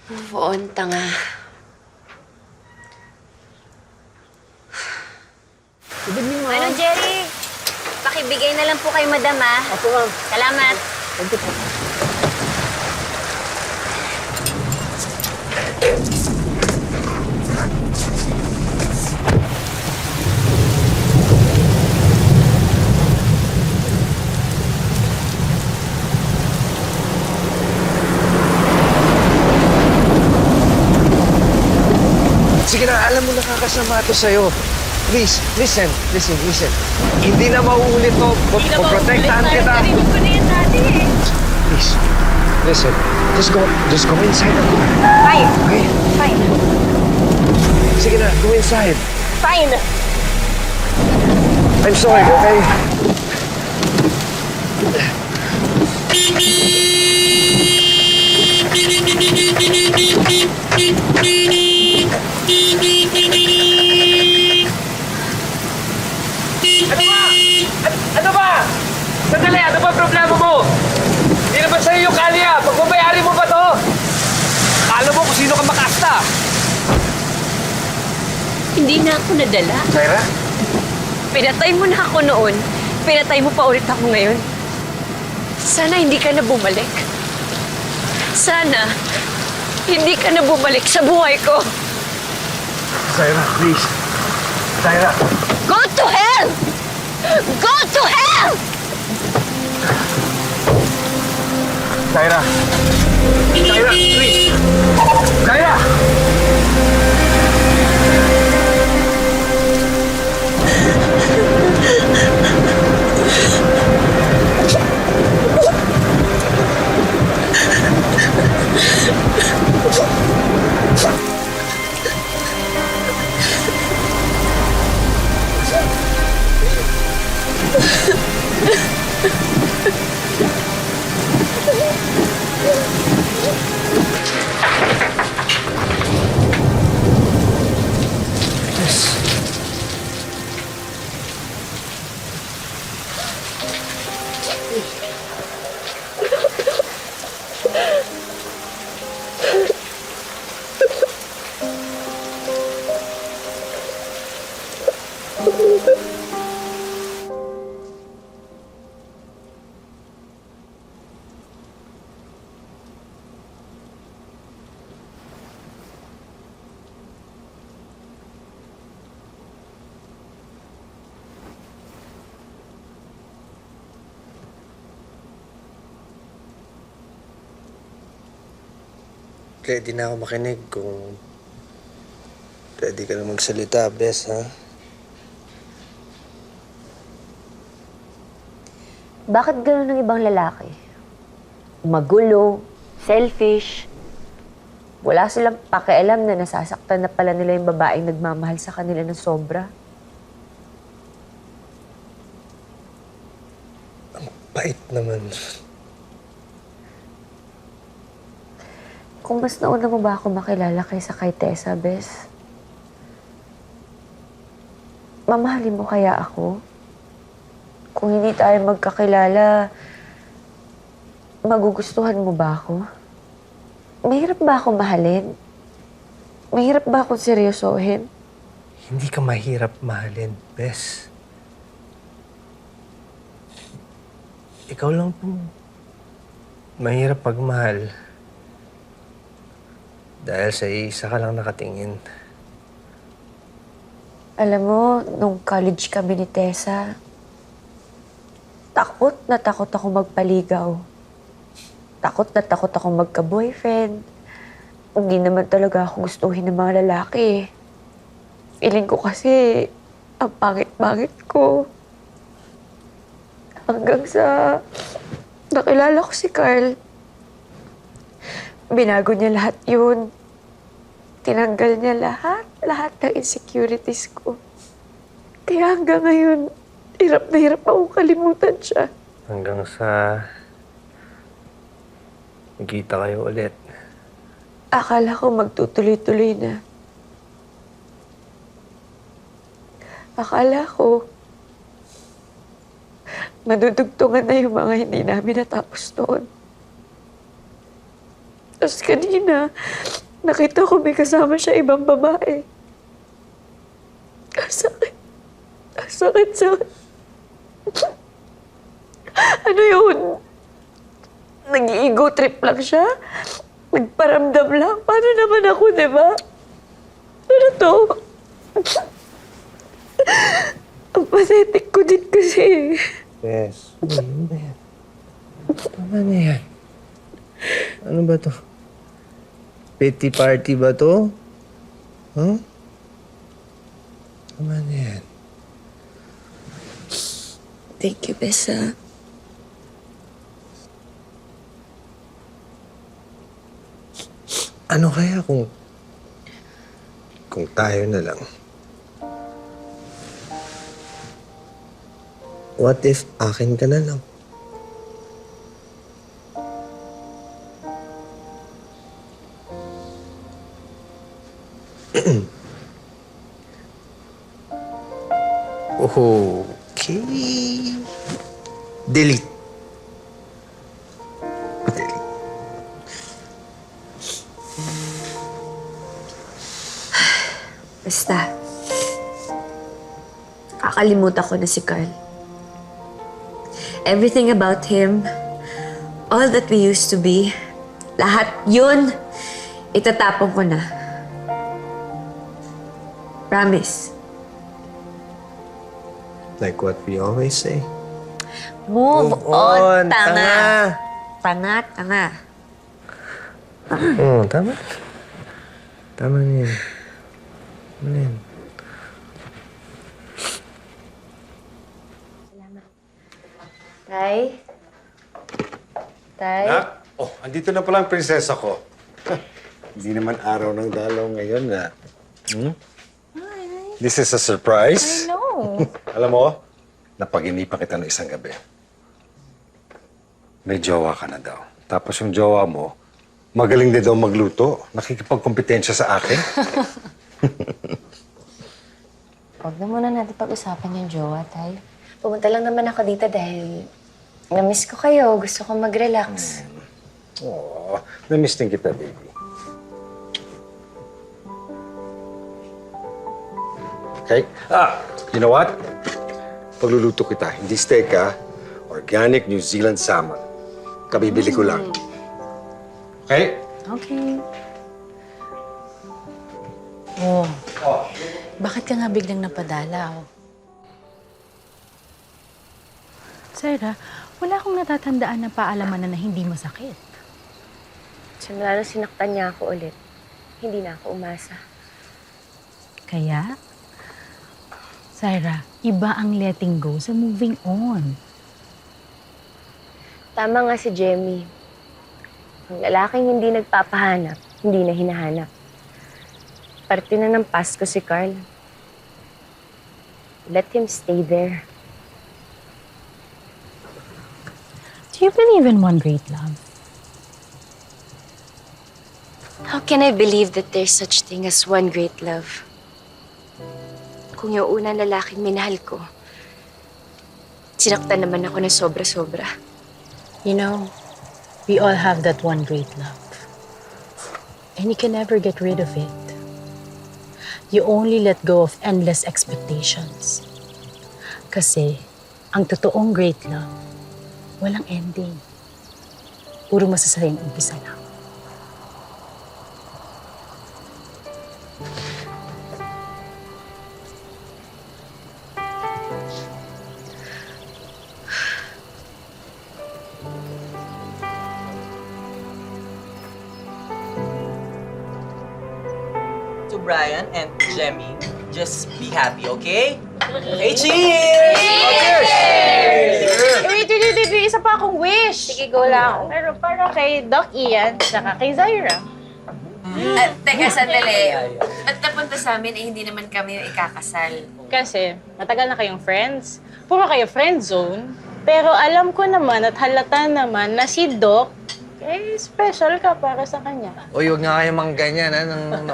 Move on, tanga. Ano, Jerry? Pakibigay na lang po kay Madam, ah. Ako, ma'am. Salamat. Thank you po. Sige na, alam mo nakakasama to sa'yo. Please, listen. Hindi na mauulit to. Protektahan kita. Narinig ko na yan dati eh. Please, listen. Just go inside the car. Fine. Okay? Fine. Sige na, go inside. Fine. I'm sorry, okay? Ano ba? Sandali, ano ba problema mo? Hindi naman sa'yo yung kalya. Pagbabayari mo ba to? Alam mo kung sino ka makasta. na ako nadala. Zaira? Pinatay mo na ako noon. Pinatay mo pa ulit ako ngayon. Sana hindi ka na bumalik. Sana hindi ka na bumalik sa buhay ko. Zaira, please. Zaira. Go to hell! Go to hell! Zaira. Zaira, please. Zaira! Ready na ako makinig kung ready ka na magsalita, Bes, ha? Bakit gano'n ng ibang lalaki? Magulo, selfish. Wala silang pakialam na nasasaktan na pala nila yung babaeng nagmamahal sa kanila ng sobra. Bait naman. Kung mas nauna mo ba ako makilala kaysa kay Tessa, Bes? Mamahalin mo kaya ako? Kung hindi tayo magkakilala, magugustuhan mo ba ako? Mahirap ba ako mahalin? Mahirap ba akong seryosohin? Hindi ka mahirap mahalin, Bes. Ikaw lang po. Mahirap pagmahal. Dahil sa isa ka lang nakatingin. Alam mo, nung college kami ni Tessa, takot na takot ako magpaligaw. Takot na takot ako magka-boyfriend. Hindi naman talaga ako gustuhin ng mga lalaki. Feeling ko kasi, ang pangit-pangit ko. Hanggang sa nakilala ko si Carl. Binago niya lahat yun. Tinanggal niya lahat ng insecurities ko. Kaya hanggang ngayon, hirap na hirap akong kalimutan siya. Hanggang sa magkita kayo ulit. Akala ko magtutuloy-tuloy na. Akala ko madudugtungan na yung mga hindi namin natapos noon. Tapos kanina, nakita ko may kasama siya ibang babae. Ang sakit. Ang sakit. Ano yun? Nag-ego trip lang siya? Nagparamdam lang? Paano naman ako, di ba? Ano to? Ang pathetic ko din kasi. Bes, ano ba yan? Tama na yan. Ano ba to? Pity party ba to? Huh? Tama na yan. Thank you, Besa. Ano kaya kung tayo na lang? What if akin ka na lang? Okay. Delete. Basta, makakalimutan ko na si Carl. Everything about him, all that we used to be, lahat yun, itatapon ko na. Promise. Like what we always say. Move Move on, tanga. Tanga, tanga. Oo, tama. Tama na yan. Tama na yan. Tay? Tay? Nak, andito na pala ang prinsesa ko. Hindi naman araw ng dalaw ngayon na. This is a surprise. I know. Alam mo, napag-inipan kita ng isang gabi. May jowa ka na daw. Tapos yung jowa mo, magaling din daw magluto. Nakikipagkompetensya sa akin. Huwag na muna natin pag-usapan yung jowa, Tay. Pumunta lang naman ako dito dahil na-miss ko kayo. Gusto ko mag-relax. Oo, na-miss din kita, baby. Okay? You know what? Pagluluto kita, hindi steak ha. Organic New Zealand salmon. Kabibili ko lang. Okay? Okay. Oh, bakit ka nga biglang napadalaw? Sarah, wala akong natatandaan na paalaman na hindi masakit. Simula na sinaktan niya ako ulit, hindi na ako umasa. Kaya, Sarah, iba ang letting go sa moving on. Tama nga si Jemmy. Ang lalaking hindi nagpapahanap, hindi na hinahanap. Parte na ng past ko si Carl. Let him stay there. Do you believe in one great love? How can I believe that there's such thing as one great love? Kung yung unang lalaking minahal ko, sinaktan naman ako na sobra-sobra. You know, we all have that one great love. And you can never get rid of it. You only let go of endless expectations. Kasi, ang totoong great love, walang ending. Puro masasayang umpisa lang. To Brian and Jemmy, just be happy, okay? Okay, cheers! Wait, isa pa akong wish. Sige, go lang. Pero para kay Doc Ian, saka kay Zaira. Teka, sandali. Ba't napunta sa amin hindi naman kami yung ikakasal? Kasi matagal na kayong friends. Puro kayo friend zone. Pero alam ko naman at halata naman na si Doc, special ka para sa kanya. Uy, huwag nga kayo mang ganyan, ha?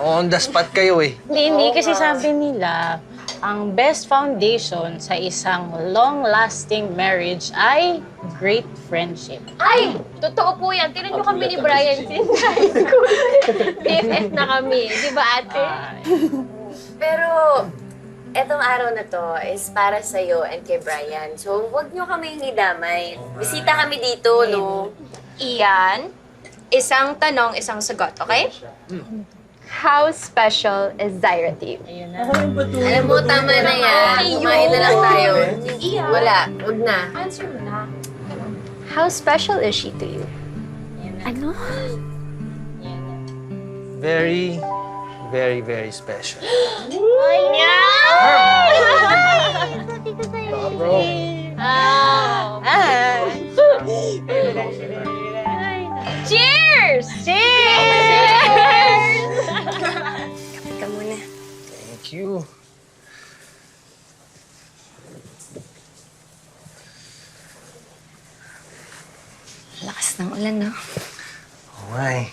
On the spot kayo, eh. Hindi kasi sabi nila, ang best foundation sa isang long-lasting marriage ay great friendship. Ay! Totoo po yan. Tinan niyo kami ni Brian since high school. BFF na kami. Di ba, ate? Pero, etong araw na to is para sa'yo and kay Brian. So, huwag niyo kami idamay. Bisita kami dito, no? Ian, isang tanong, isang sagot, okay? How special is Zaira to you? Alam mo, tama na yan. Kumain na lang tayo. Wala, huwag na. Answer mo na. How special is she to you? Ano? Very, very, very special. Bro. Cheers! Kapit ka muna. Thank you. Lakas ng ulan, no? Oh, my.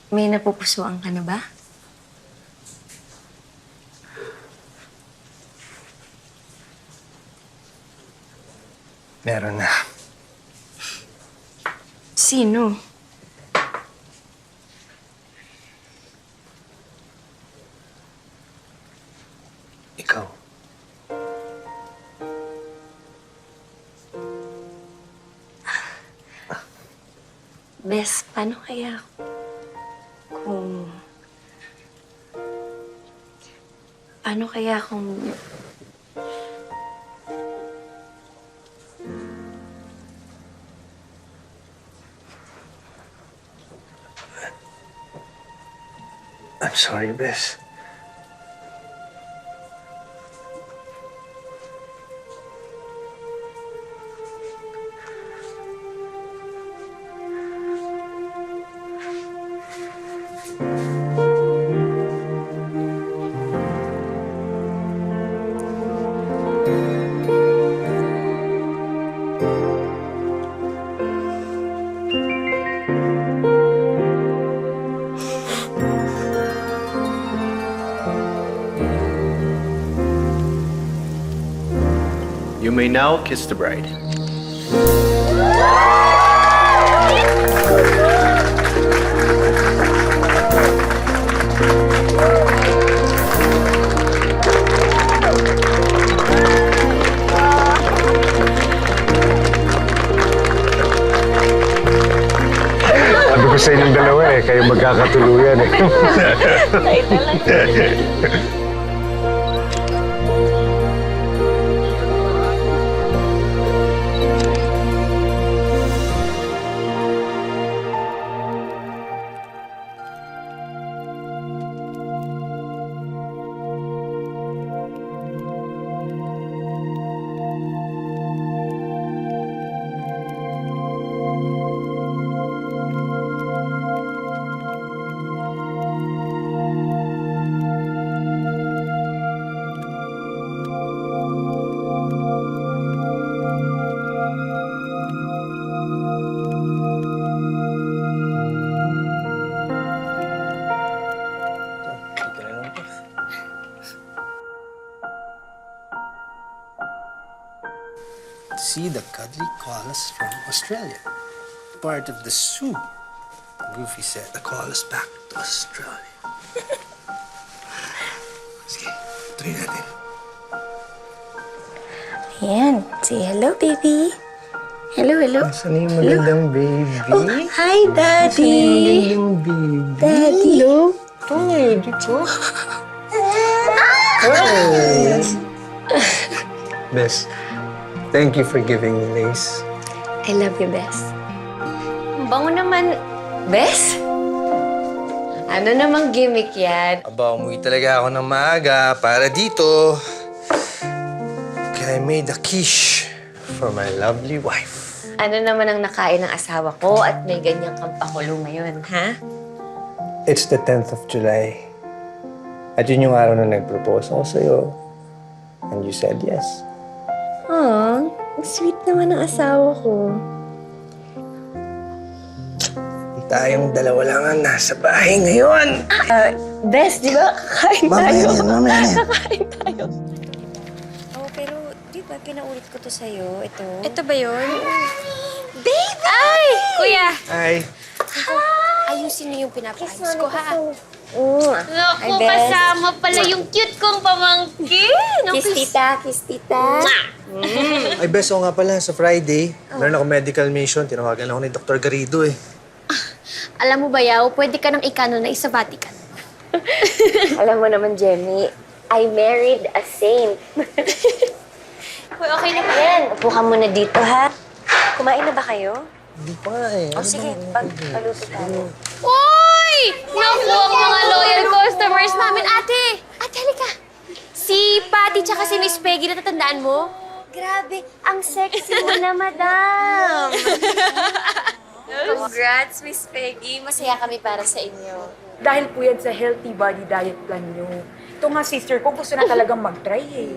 May napupusuan ka na ba? Meron na. Sino? Bes, paano kaya kung... Paano kaya kung... I'm sorry, Bes. You may now kiss the bride. Sabi ko sa inyong dalawa eh, kayo magkakatuluyan eh. Tayo talaga. See the cuddly koalas from Australia. Part of the zoo. Goofy said the koalas back to Australia. Sige, tuloy natin. Ayan, say hello, baby. Hello, hello. Saan yung magandang baby? Oh, hi, Daddy. Magandang baby. Daddy. Hello. Ay, dito. Bes, thank you for giving me lace. I love you, Bes. Ang bango naman, Bes? Ano namang gimmick yan? Aba, umuwi talaga ako ng maaga para dito. Kaya I made a quiche for my lovely wife. Ano naman ang nakain ng asawa ko at may ganyang kang pakulo ngayon, ha? It's the 10th of July. At yun yung araw na nag-propose ako sa'yo. And you said yes. Aww, ang sweet naman ng asawa ko. Tayong dalawa lang ang nasa bahay ngayon. Bes, di ba? Kakain tayo. Mamaya na. Kakain tayo. Oh, pero di ba pinaulit ko to sa'yo? Ito ba yun? Baby! Ay! Kuya! Hi. Ayusin niyo yung pinapayos ko, ha? Naku, kasama pala yung cute kong pamangkin. Kiss tita, kiss tita. Ay, Bes, oo nga pala, sa Friday, meron ako medical mission. Tinawagan ako ni Dr. Garrido eh. Alam mo ba, Yaw, pwede ka nang ikano na isa Vatican. Alam mo naman, Jenny, I married a saint. Uy, okay na ba? Ayan, upo ka muna dito, ha? Kumain na ba kayo? Hindi pa eh. O sige, paluto tayo. Uy! Naku, ang mga loyal customers namin. Ate! Ate, halika. Si Patty tsaka si Miss Peggy, natatandaan mo? Grabe, ang sexy mo na, madam. Congrats, Miss Peggy. Masaya kami para sa inyo. Dahil po yan sa healthy body diet plan nyo. Ito nga, sister ko, gusto na talagang mag-try eh.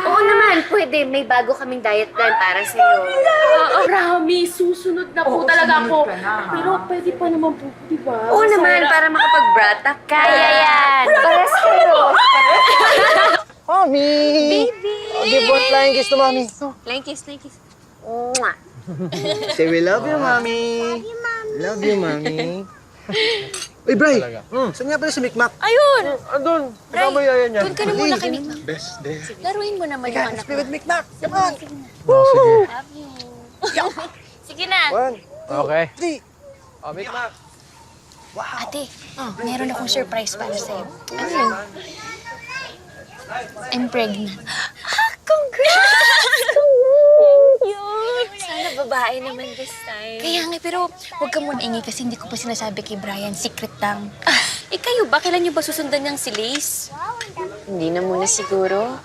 Oo naman, pwede. May bago kaming diet plan para sa'yo. Promise, susunod na po talaga ako. Pero pwede pa naman po, di ba? Oo naman, para makapag-brat up. Kaya yan. Paras kayo. Mommy! Baby! Give one flying kiss to Mommy. Flying kiss, flying kiss. Mwah. Say we love you, Mommy. Love you, Mommy. Uy, Bray! Saan nga pala si Mikmak? Ayun! Doon. Kasama mo yun yan. Doon ka na muna kay Mikmak. Best day. Laruin mo naman yung anak Let's be mo. with Mikmak. Come on. Sige na. One. Okay. 3. Oh, Big Mac. Ate, meron akong surprise para sa'yo. Ano yun? I'm pregnant. Congrats! Sana babae naman this time. Kaya nga, pero huwag ka muna ingay kasi hindi ko pa sinasabi kay Brian. Secret lang. Kayo ba? Kailan niyo ba susundan niyang si Lace? Hindi na muna siguro.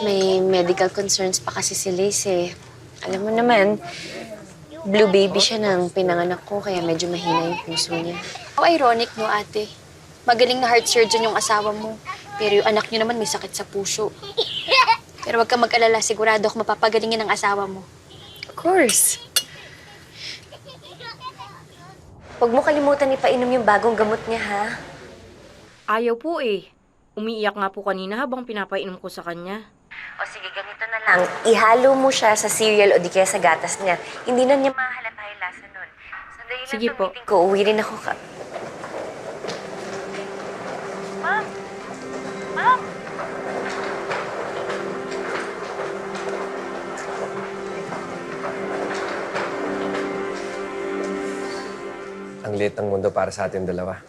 May medical concerns pa kasi si Lace eh. Alam mo naman, blue baby siya nang pinanganak ko kaya medyo mahina yung puso niya. How ironic, no, ate? Magaling na heart surgeon yung asawa mo. Pero yung anak niyo naman may sakit sa puso. Pero huwag ka mag-alala. Sigurado ako mapapagalingin ng asawa mo. Of course. Huwag mo kalimutan ipainom yung bagong gamot niya, ha? Ayaw po eh. Umiiyak nga po kanina habang pinapainom ko sa kanya. O sige, ganito na lang. Ihalo mo siya sa cereal o di kaya sa gatas niya. Hindi na niya mahalata yung lasa nun. Sandali lang Sige po. meeting ko. Uwi rin ako ka. Ma'am! Ma'am! Ang liit ng mundo para sa ating dalawa.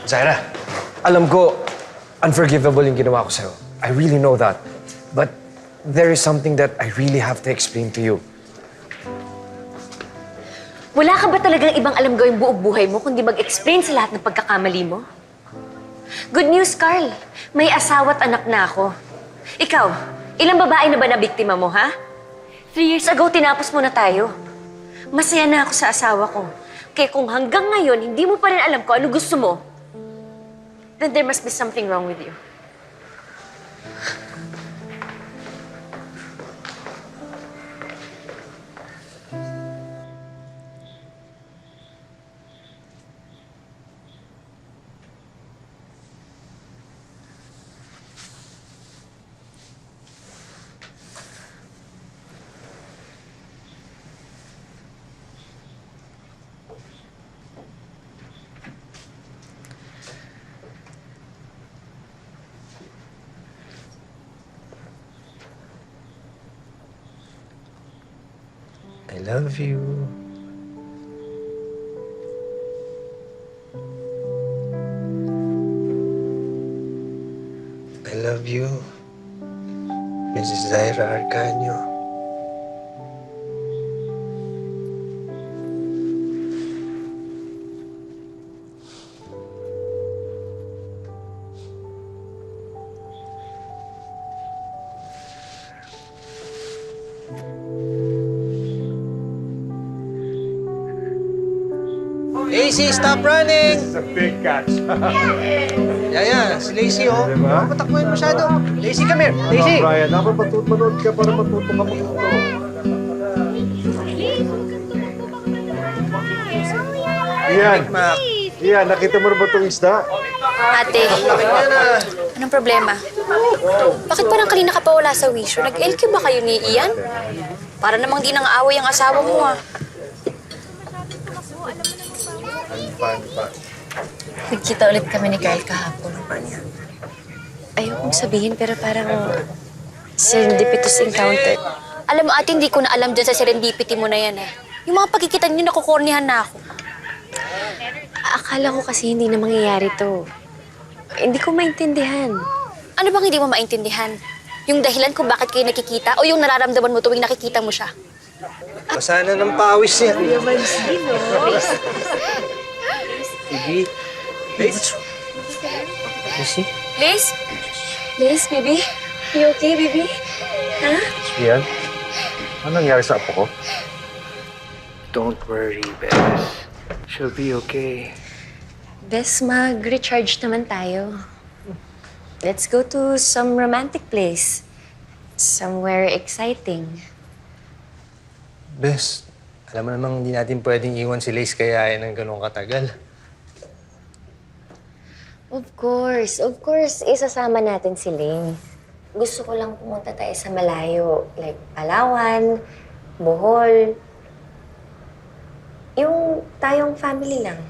Zaira, alam ko, unforgivable yung ginawa ko sa'yo. I really know that. But there is something that I really have to explain to you. Wala ka ba talagang ibang alam gawing buong buhay mo kundi mag-explain sa lahat ng pagkakamali mo? Good news, Carl. May asawa at anak na ako. Ikaw, ilang babae na ba na biktima mo, ha? 3 years ago, tinapos mo na tayo. Masaya na ako sa asawa ko. Kaya kung hanggang ngayon, hindi mo pa rin alam kung ano gusto mo, then there must be something wrong with you. I love you. I love you, Mrs. Zaira Arcanio. Lacey, stop running! It's a big catch. Yeah, si Lacey, oh. Diba? Patakbuhin masyado. Lacey, come here. Lacey! Brian, dapat manood ka para matuto ka matuto. Ian, nakita mo na ba itong isda? Ate, anong problema? Bakit parang kanina ka pa wala sa wisyo? Nag-LQ ba kayo ni Ian? Para namang di nang away ang asawa mo, ah. Nagkita ulit kami ni Carl kahapon. Ayokong sabihin pero parang serendipitous encounter. Alam mo, ate, hindi ko na alam dyan sa serendipity mo na yan, eh. Yung mga pagkikita niyo, nakukornihan na ako. Akala ko kasi hindi na mangyayari to. Hindi ko maintindihan. Ano bang hindi mo maintindihan? Yung dahilan kung bakit kayo nakikita o yung nararamdaman mo tuwing nakikita mo siya? Basa na ng pawis niya. Sige. Lacey? Liz? Liz, baby? You okay, baby? Ha? Ian, ano nangyari sa apo ko? Don't worry, Bess. She'll be okay. Bes, mag-recharge naman tayo. Let's go to some romantic place. Somewhere exciting. Bes, alam mo namang hindi natin pwedeng iwan si Lace kaya yan ng ganun katagal. Of course. Isasama natin si Lane. Gusto ko lang pumunta tayo sa malayo. Like Palawan, Bohol. Yung tayong family lang.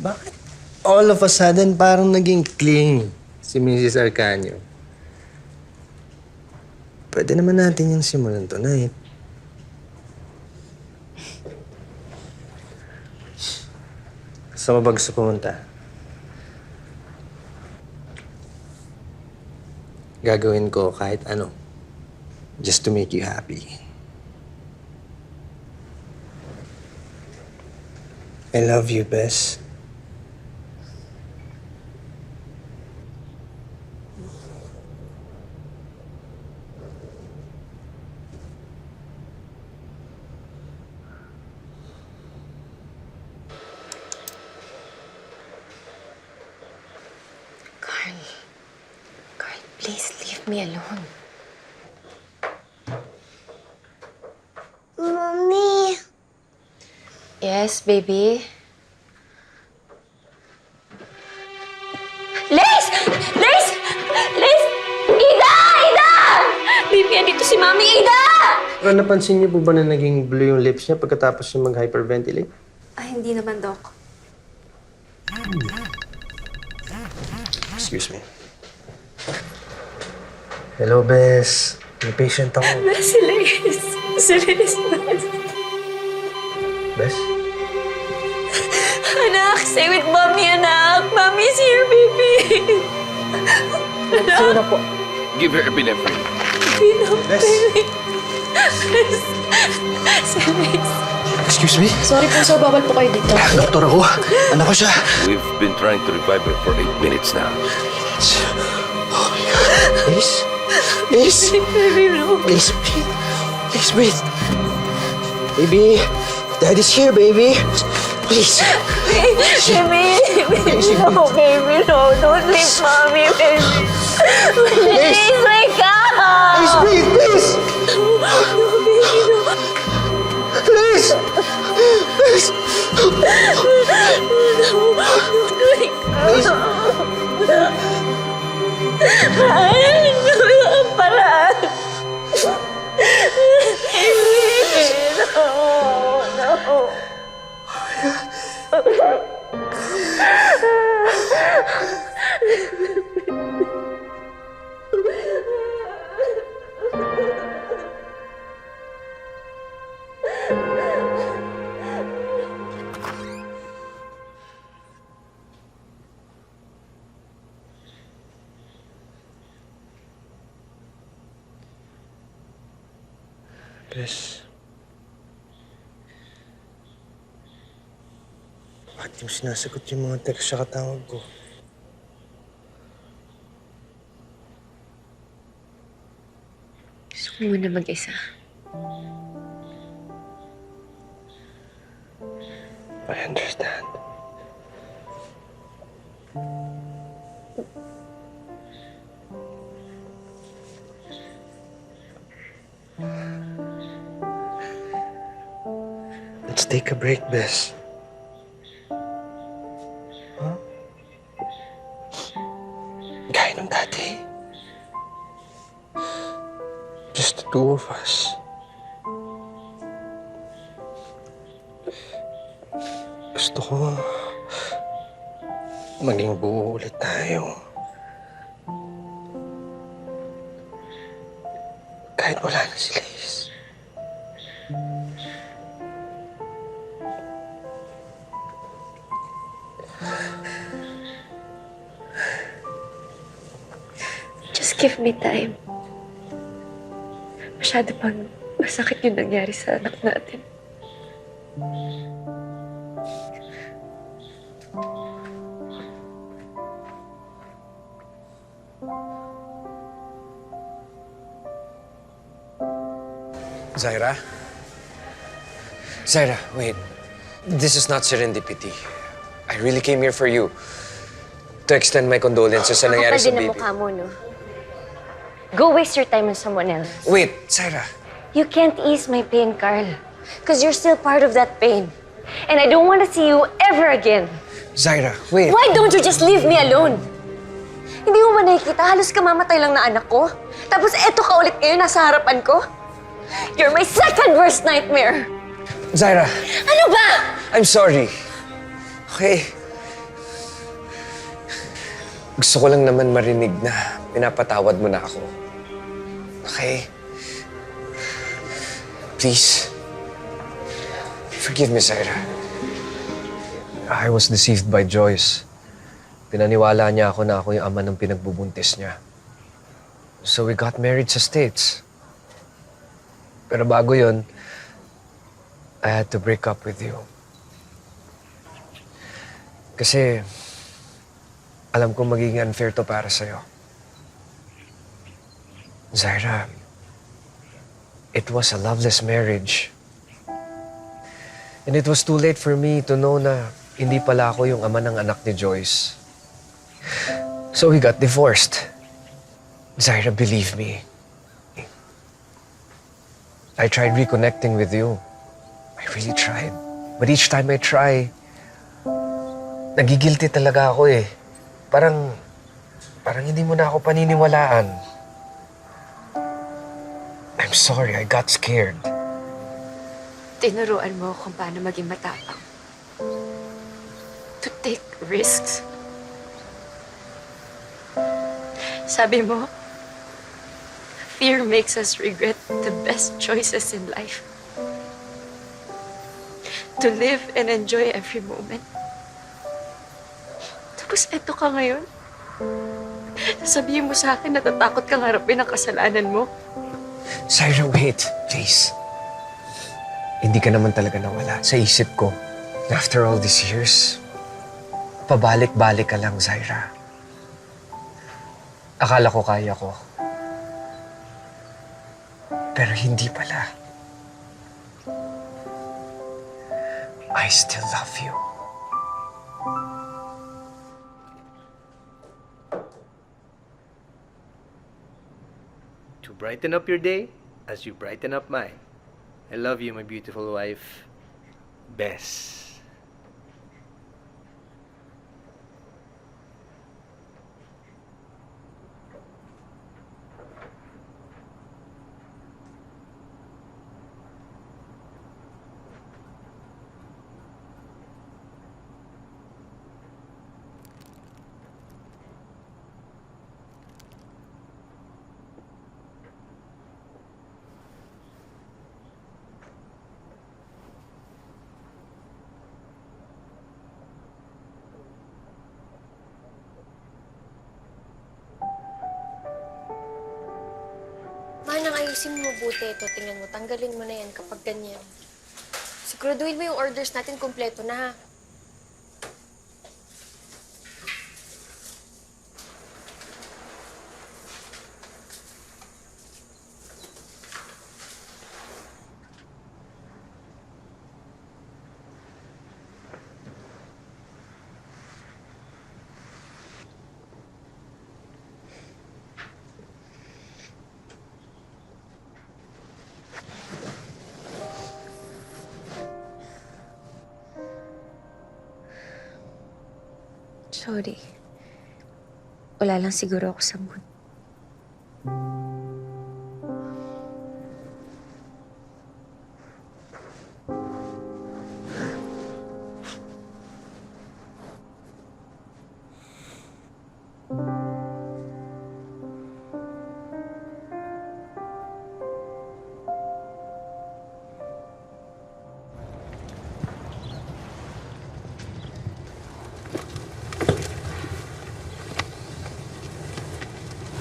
Bakit all of a sudden parang naging clingy si Mrs. Arcanio? pwede naman natin yung simulan tonight. Saan mo ba gusto pumunta? Gagawin ko kahit ano. Just to make you happy. I love you, Bess. Carl. Carl, please leave me alone. Mommy! Yes, baby? Liz! Liz! Liz! Ida! Ida! Baby, andito si Mami Ida! Pero napansin niyo po ba na naging blue yung lips niya pagkatapos niya mag-hyperventilate? Ay, hindi naman, Doc. Excuse me. Hello, Bess. May patient ako. Si Liz. Si Liz. Bess? Anak, stay with Mommy, anak. Mommy's here, baby. Sino na po? Give her epinephrine. Bess? Si Liz. Excuse me? Sorry po, sir. Bawal po kayo dito. Doktor ako. Anak ko siya. We've been trying to revive her for 8 minutes now. Oh my God. Liz? Liz? Please breathe. Please breathe. Baby. Daddy's here, baby. Please. Baby, no, baby, no. Don't leave Mommy, baby. Please, wake up! Please breathe, please. No, baby, no. Please. Please. Bes. Bakit yung sinasagot yung mga text sa katawag ko? Gusto ko muna mag-isa. I understand. Let's take a break, Bes. Huh? Gaya ng dati. Just the two of us. Gusto ko maging buo ulit tayo. Kahit wala na si Liz. Just give me time. Masyado pang masakit yung nangyari sa anak natin. Zaira? Zaira, wait. This is not serendipity. I really came here for you. To extend my condolences sa nangyari sa Kapal din baby. ang mukha mo, no? Go waste your time on someone else. Wait, Zaira. You can't ease my pain, Carl. Because you're still part of that pain. And I don't want to see you ever again. Zaira, wait. Why don't you just leave me alone? Hindi mo ba nakikita? Halos kamamatay lang na anak ko. Tapos eto ka ulit ngayon nasa harapan ko. You're my second worst nightmare. Zaira, Ano ba? I'm sorry. Okay? Gusto ko lang naman marinig na pinapatawad mo na ako. Okay? Please. Forgive me, Zaira. I was deceived by Joyce. Pinaniwala niya ako na ako yung ama ng pinagbubuntis niya. So we got married sa States. Pero bago yun, I had to break up with you. Kasi alam kong magiging unfair to para sa'yo. Zaira, it was a loveless marriage. And it was too late for me to know na hindi pala ako yung ama ng anak ni Joyce. So we got divorced. Zaira, believe me. I tried reconnecting with you. I really tried. But each time I try, nagigilty talaga ako eh. Parang hindi mo na ako paniniwalaan. I'm sorry, I got scared. Tinuruan mo kung paano maging matapang. To take risks. Sabi mo, fear makes us regret the best choices in life. To live and enjoy every moment. Tapos eto ka ngayon. Sabihin mo sa akin, natatakot kang harapin ang kasalanan mo. Zaira, wait, please. Hindi ka naman talaga nawala sa isip ko. After all these years, pabalik-balik ka lang, Zaira. Akala ko kaya ko. Pero hindi pala. I still love you. To brighten up your day as you brighten up mine. I love you, my beautiful wife, Bess. Manang, ayusin mo mabuti ito. Tingnan mo, tanggalin mo na yan kapag ganyan. Siguraduhin mo yung orders natin kumpleto na, ha? Sorry. Wala lang siguro ako sa mood.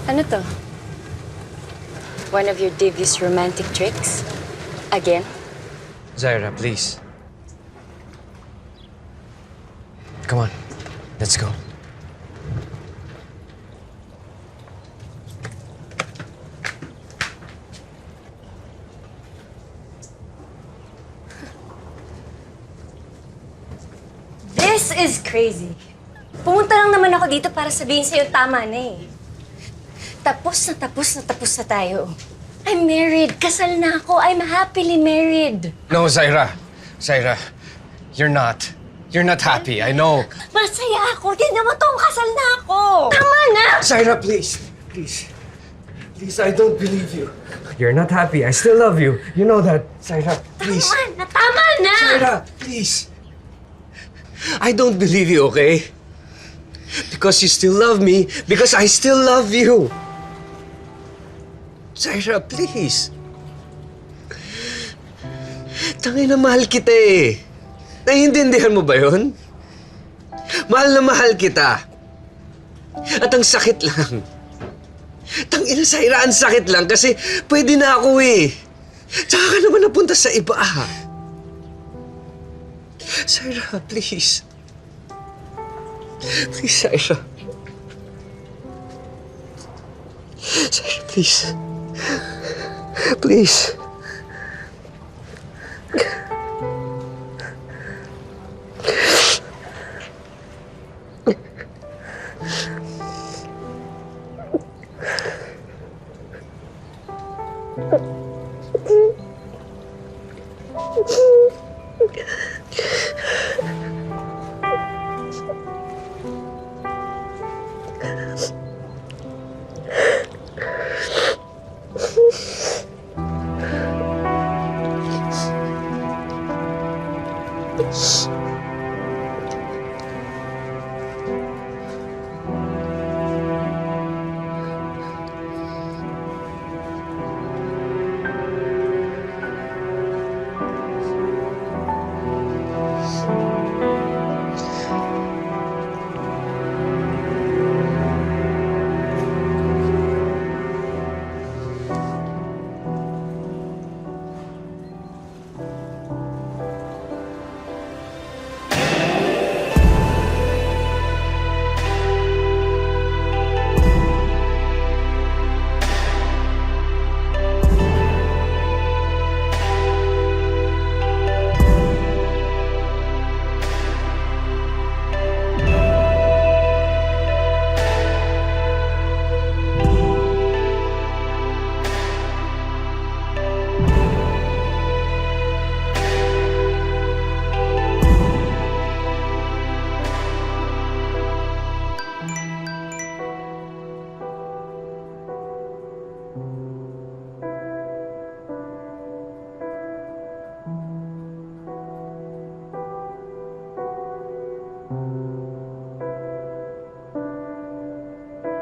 Ano to? One of your devious romantic tricks? Again? Zaira, please. Come on, let's go. This is crazy. Pumunta lang naman ako dito para sabihin sa'yo tama na eh. Tapos na tayo. I'm married. Kasal na ako. I'm happily married. No, Zaira. Zaira, you're not. You're not happy, I know. Masaya ako. Tignan mo to, kasal na ako. Tama na! Zaira, please. Please. Please, I don't believe you. You're not happy. I still love you. You know that. Zaira, please. Tama na! Zaira, please. I don't believe you, okay? Because you still love me. Because I still love you. Zaira, please. Tangay na mahal kita eh. Naiintindihan mo ba yun? Mahal na mahal kita. At ang sakit lang. Tangina, Zaira, ang sakit lang kasi pwede na ako eh. Tsaka ka naman napunta sa iba. Zaira, please. Please, Zaira. Zaira, please. Please.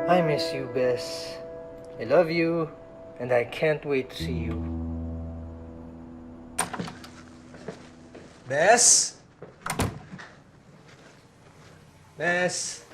I miss you, Bess. I love you, and I can't wait to see you. Bess? Bess?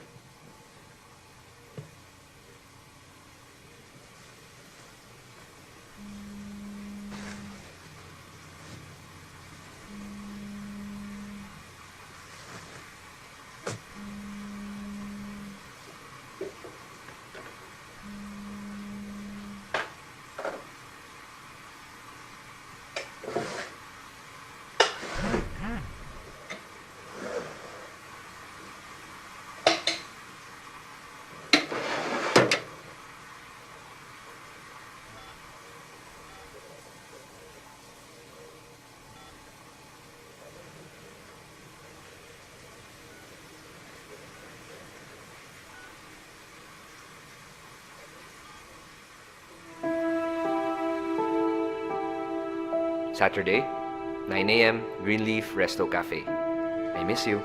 Saturday, 9 a.m., Greenleaf Resto Cafe. I miss you.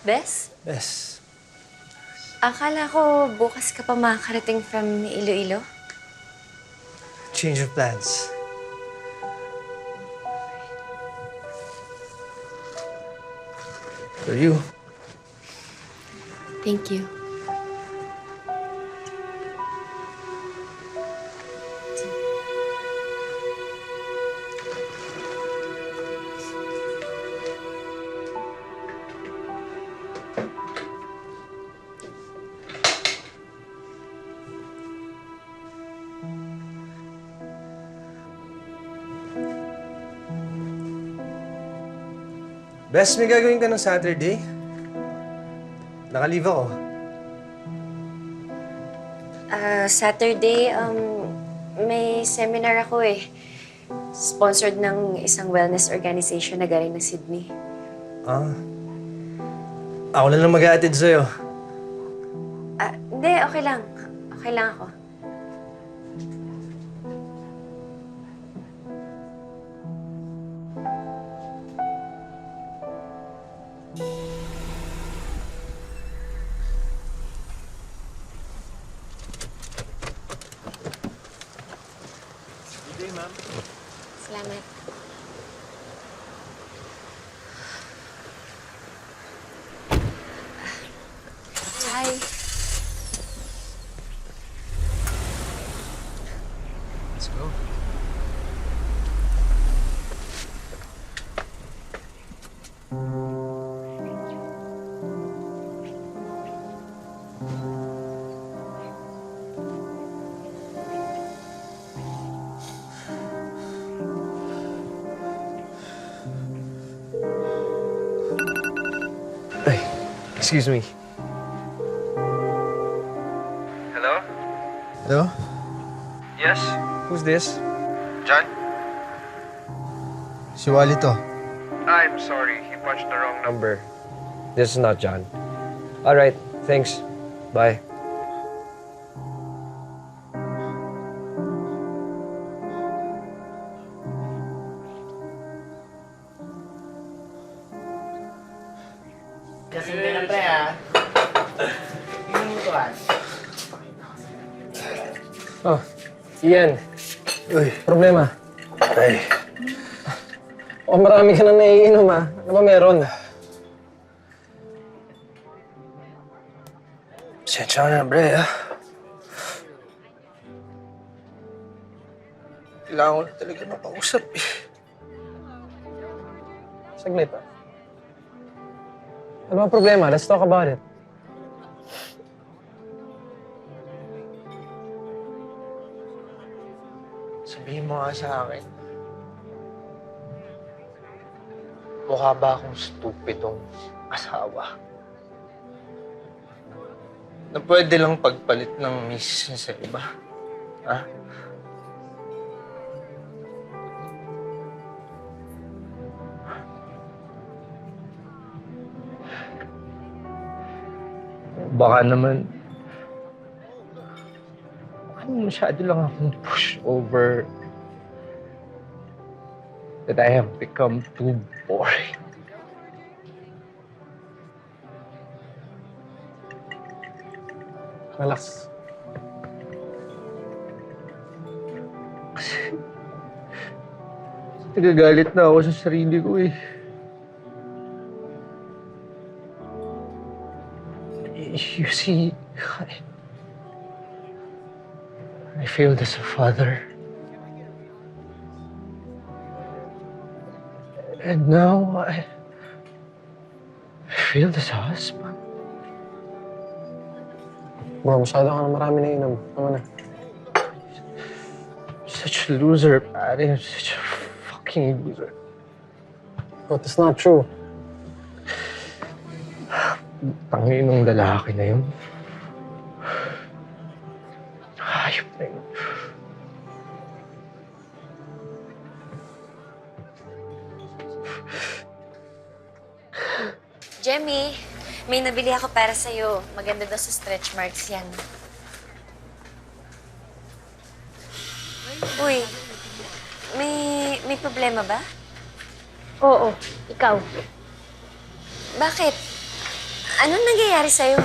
Bes? Bess. Akala ko bukas ka pa makakarating from Iloilo. Change of plans. For you. Thank you. Bess, may gagawin ka ng Saturday? Naka-leave ako. Saturday, may seminar ako eh. Sponsored ng isang wellness organization na galing ng Sydney. Ako na lang mag-a-attend sa'yo. Hindi, okay lang. Okay lang ako. ma'am. Salamat. Hi. Let's go. Ay, excuse me. Hello? Hello? Yes? Who's this? John? Si Wally to. I'm sorry. He punched the wrong number. This is not John. All right. Thanks. Bye. Kasing ka na pre ha. Yung mutuan. Oh, Ian. Uy. Problema. Ay. Oh, marami ka nang naiinom ah. Ano ba meron? Sensya ka na, bre, ha? Kailangan ko na talaga makausap, eh. Saglit ah. Ano ba problema? Let's talk about it. Sabihin mo nga sa akin. Mukha ba akong stupidong asawa? Na pwede lang pagpalit ng misis niya sa iba? Ha? Baka naman masyado lang akong push over that I have become too boring. Relax. Nagagalit na ako sa sarili ko eh. You see, I failed as a father. And now I failed as a husband. Bro, masyado ka na marami na inom. Tama na. Such a loser, pare. I'm such a fucking loser. Bro, that's not true. Tangin ng lalaki na yun. Hayop na yun. Jemmy, may nabili ako para sa'yo. Maganda daw sa stretch marks yan. Uy, may problema ba? Oo, ikaw. Bakit? Anong nangyayari sa'yo?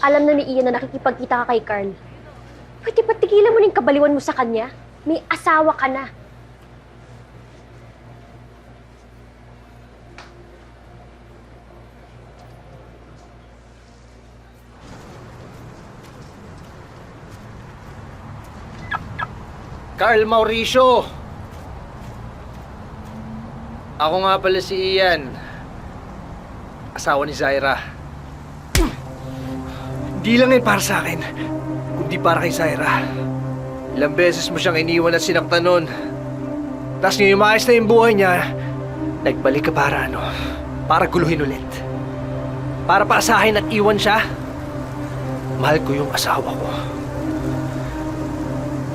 Alam na ni Ian na nakikipagkita ka kay Carl. Pwede ba tigilan mo na yung kabaliwan mo sa kanya? May asawa ka na. Carl Mauricio! Ako nga pala si Ian. Asawa ni Zaira. Hindi lang para sa akin, kundi para kay Zaira. Ilang beses mo siyang iniwan at sinaktan nun. Tapos ngayon maayos na yung buhay niya, nagbalik ka para ano? Para guluhin ulit. Para paasahin at iwan siya. Mahal ko yung asawa ko.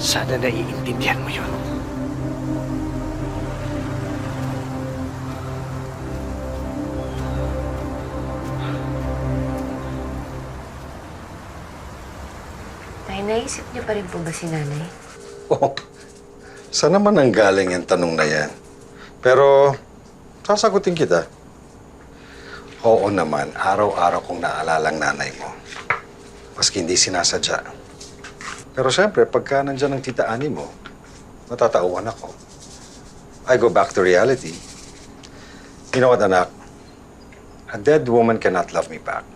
Sana naiintindihan mo yun. Tay, naisip niyo pa rin po ba si nanay? Oh, saan naman ang galing yung tanong na yan? Pero, sasagutin kita. Oo naman, araw-araw kong naalalang nanay mo. Maski hindi sinasadya. Pero siyempre, pagka nandyan ang tita Ani mo, Natatauhan ako. I go back to reality. You know what, anak? A dead woman cannot love me back.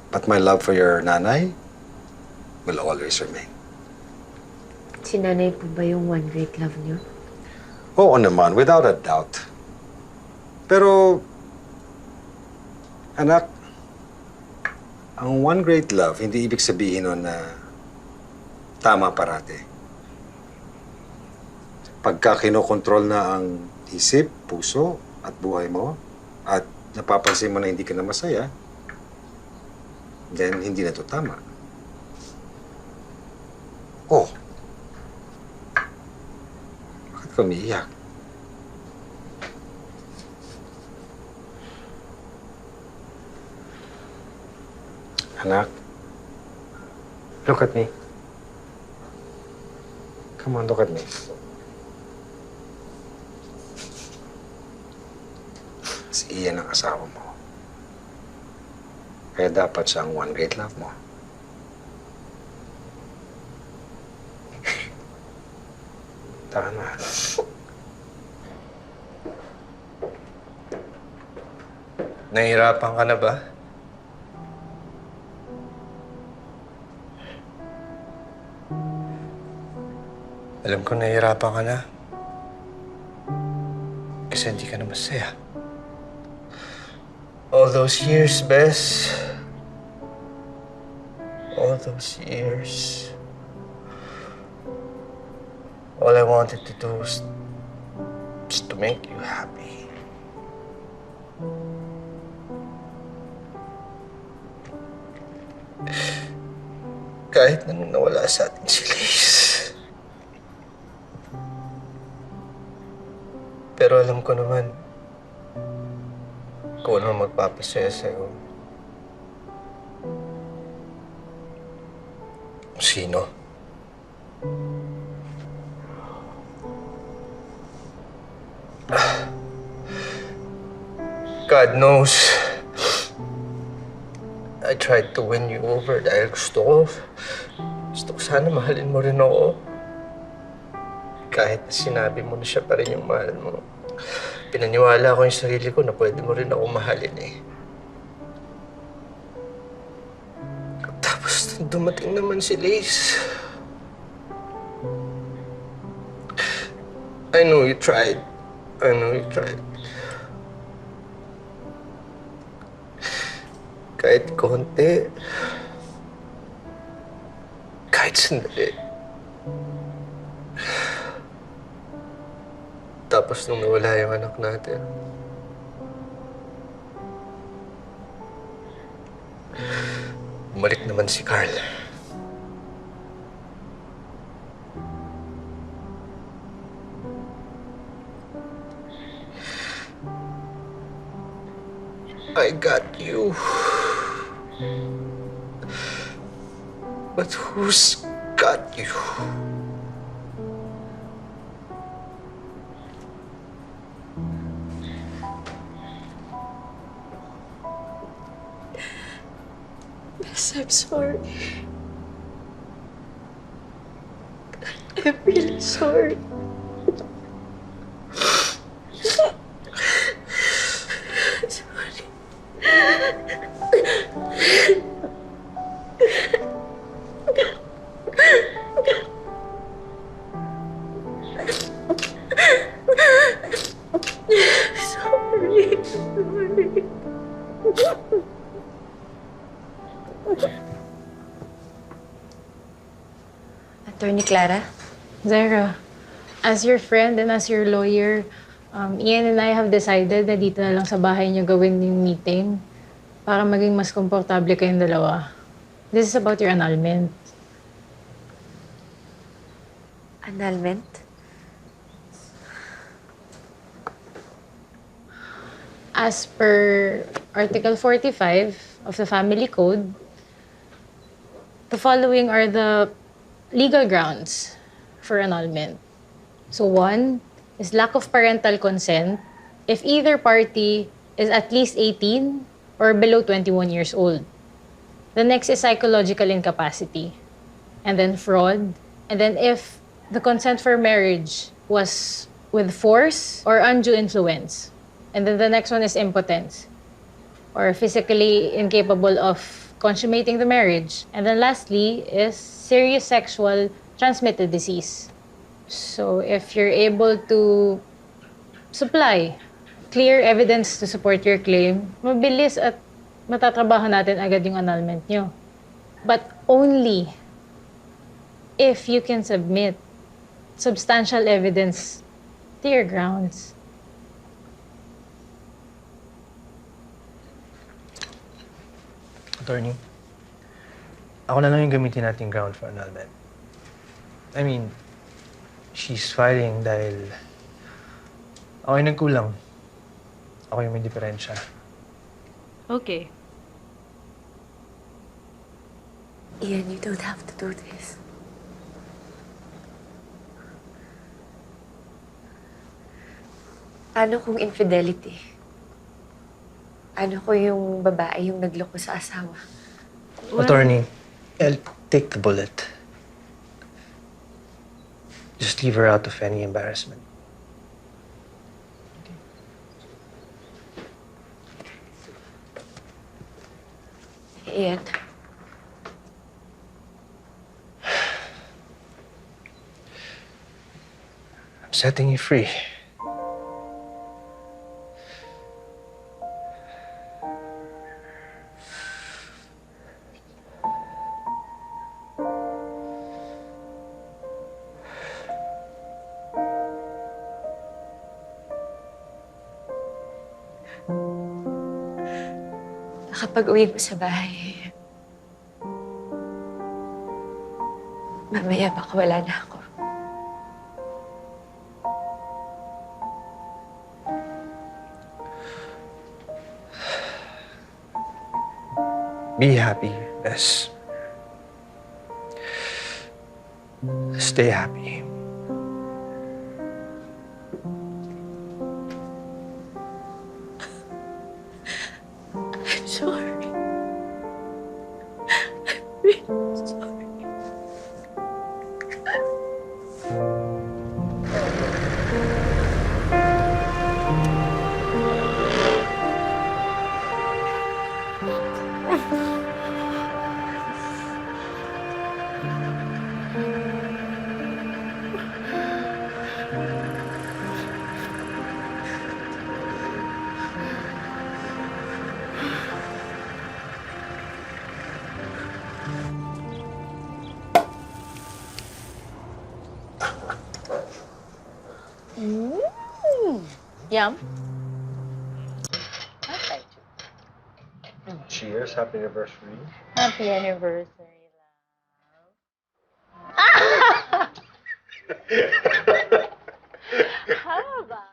But my love for your nanay will always remain. Si nanay po ba yung one great love niyo? Oo naman, without a doubt. Pero, anak, ang one great love, hindi ibig sabihin nun na tama parate. Pagka kinokontrol na ang isip, puso, at buhay mo, at napapansin mo na hindi ka na masaya, then hindi na to tama. Oh. Bakit ka umiiyak? Anak, look at me. Come on, look at me. Si Ian ang asawa mo. Kaya dapat siya ang one great love mo. Tama. Nahihirapan ka na ba? Alam ko nahihirapan ka na. Kasi hindi ka na masaya. All those years, Bes. All those years. All I wanted to do was just to make you happy. Kahit na nung nawala sa atin si Liz. Pero alam ko naman, kung ano magpapasaya sa'yo. Sino? God knows, I tried to win you over dahil gusto ko sana mahalin mo rin ako. Kahit na sinabi mo na siya pa rin yung mahal mo. Pinaniwala ko yung sarili ko na pwede mo rin ako mahalin eh. Tapos dumating naman si Liz. I know you tried. I know you tried. Kahit konti. Kahit sandali. Tapos nung nawala yung anak natin, bumalik naman si Carl. I got you. But who's got you? Yes, I'm sorry. I'm really sorry. Sorry. Attorney Clara? Zaira, as your friend and as your lawyer, Ian and I have decided na dito na lang sa bahay niyo gawin yung meeting para maging mas komportable kayong dalawa. This is about your annulment. Annulment? As per Article 45 of the Family Code, the following are the legal grounds for annulment. So one is lack of parental consent if either party is at least 18 or below 21 years old. The next is psychological incapacity. And then fraud. And then if the consent for marriage was with force or undue influence. And then the next one is impotence, or physically incapable of consummating the marriage. And then lastly is serious sexual transmitted disease. So if you're able to supply clear evidence to support your claim, mabilis at matatrabaho natin agad yung annulment nyo. But only if you can submit substantial evidence to your grounds. Attorney, ako na lang yung gamitin nating ground for annulment. I mean, she's filing dahil ako yung nagkulang. Ako yung may diferensya. Okay. Ian, you don't have to do this. Ano kung infidelity? Ano kung yung babae yung nagloko sa asawa? Attorney, I'll take the bullet. Just leave her out of any embarrassment. Ian, I'm setting you free. nakapag-uwi mo sa bahay, mamaya baka wala na ako. Be happy, Bess. Stay happy. I'm sorry. I'm really sorry. Yum. Cheers. Happy anniversary. Happy anniversary, love. How about...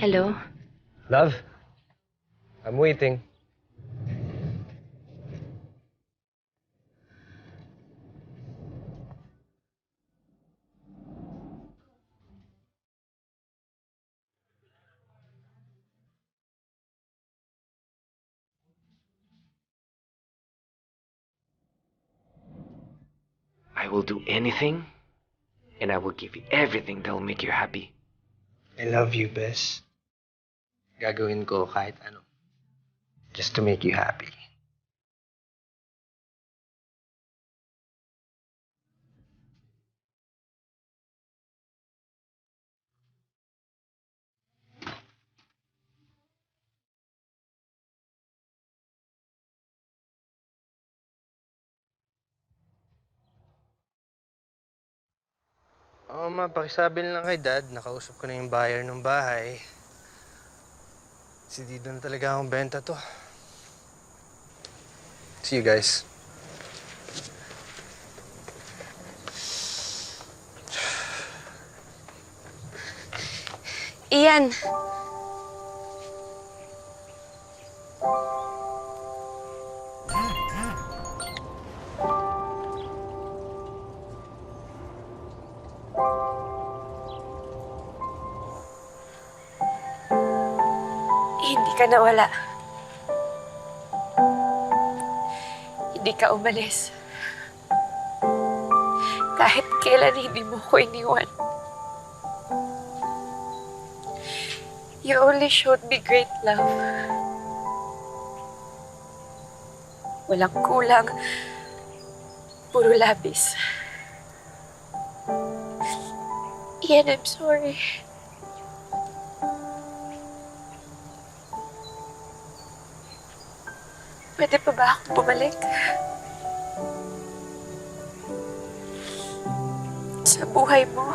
Hello? Love, I'm waiting. I will do anything, and I will give you everything that will make you happy. I love you, Bess. Gagawin ko kahit ano. Just to make you happy. Oo, ma, pakisabi lang kay Dad. Nakausap ko na yung buyer ng bahay. Decidido na talaga akong benta to. See you guys. Ian. Hindi ka nawala. Hindi ka umalis. Kahit kailan hindi mo ko iniwan. You only showed me great love. Walang kulang. Puro labis. Ian, I'm sorry. Pwede pa ba akong bumalik? Sa buhay mo.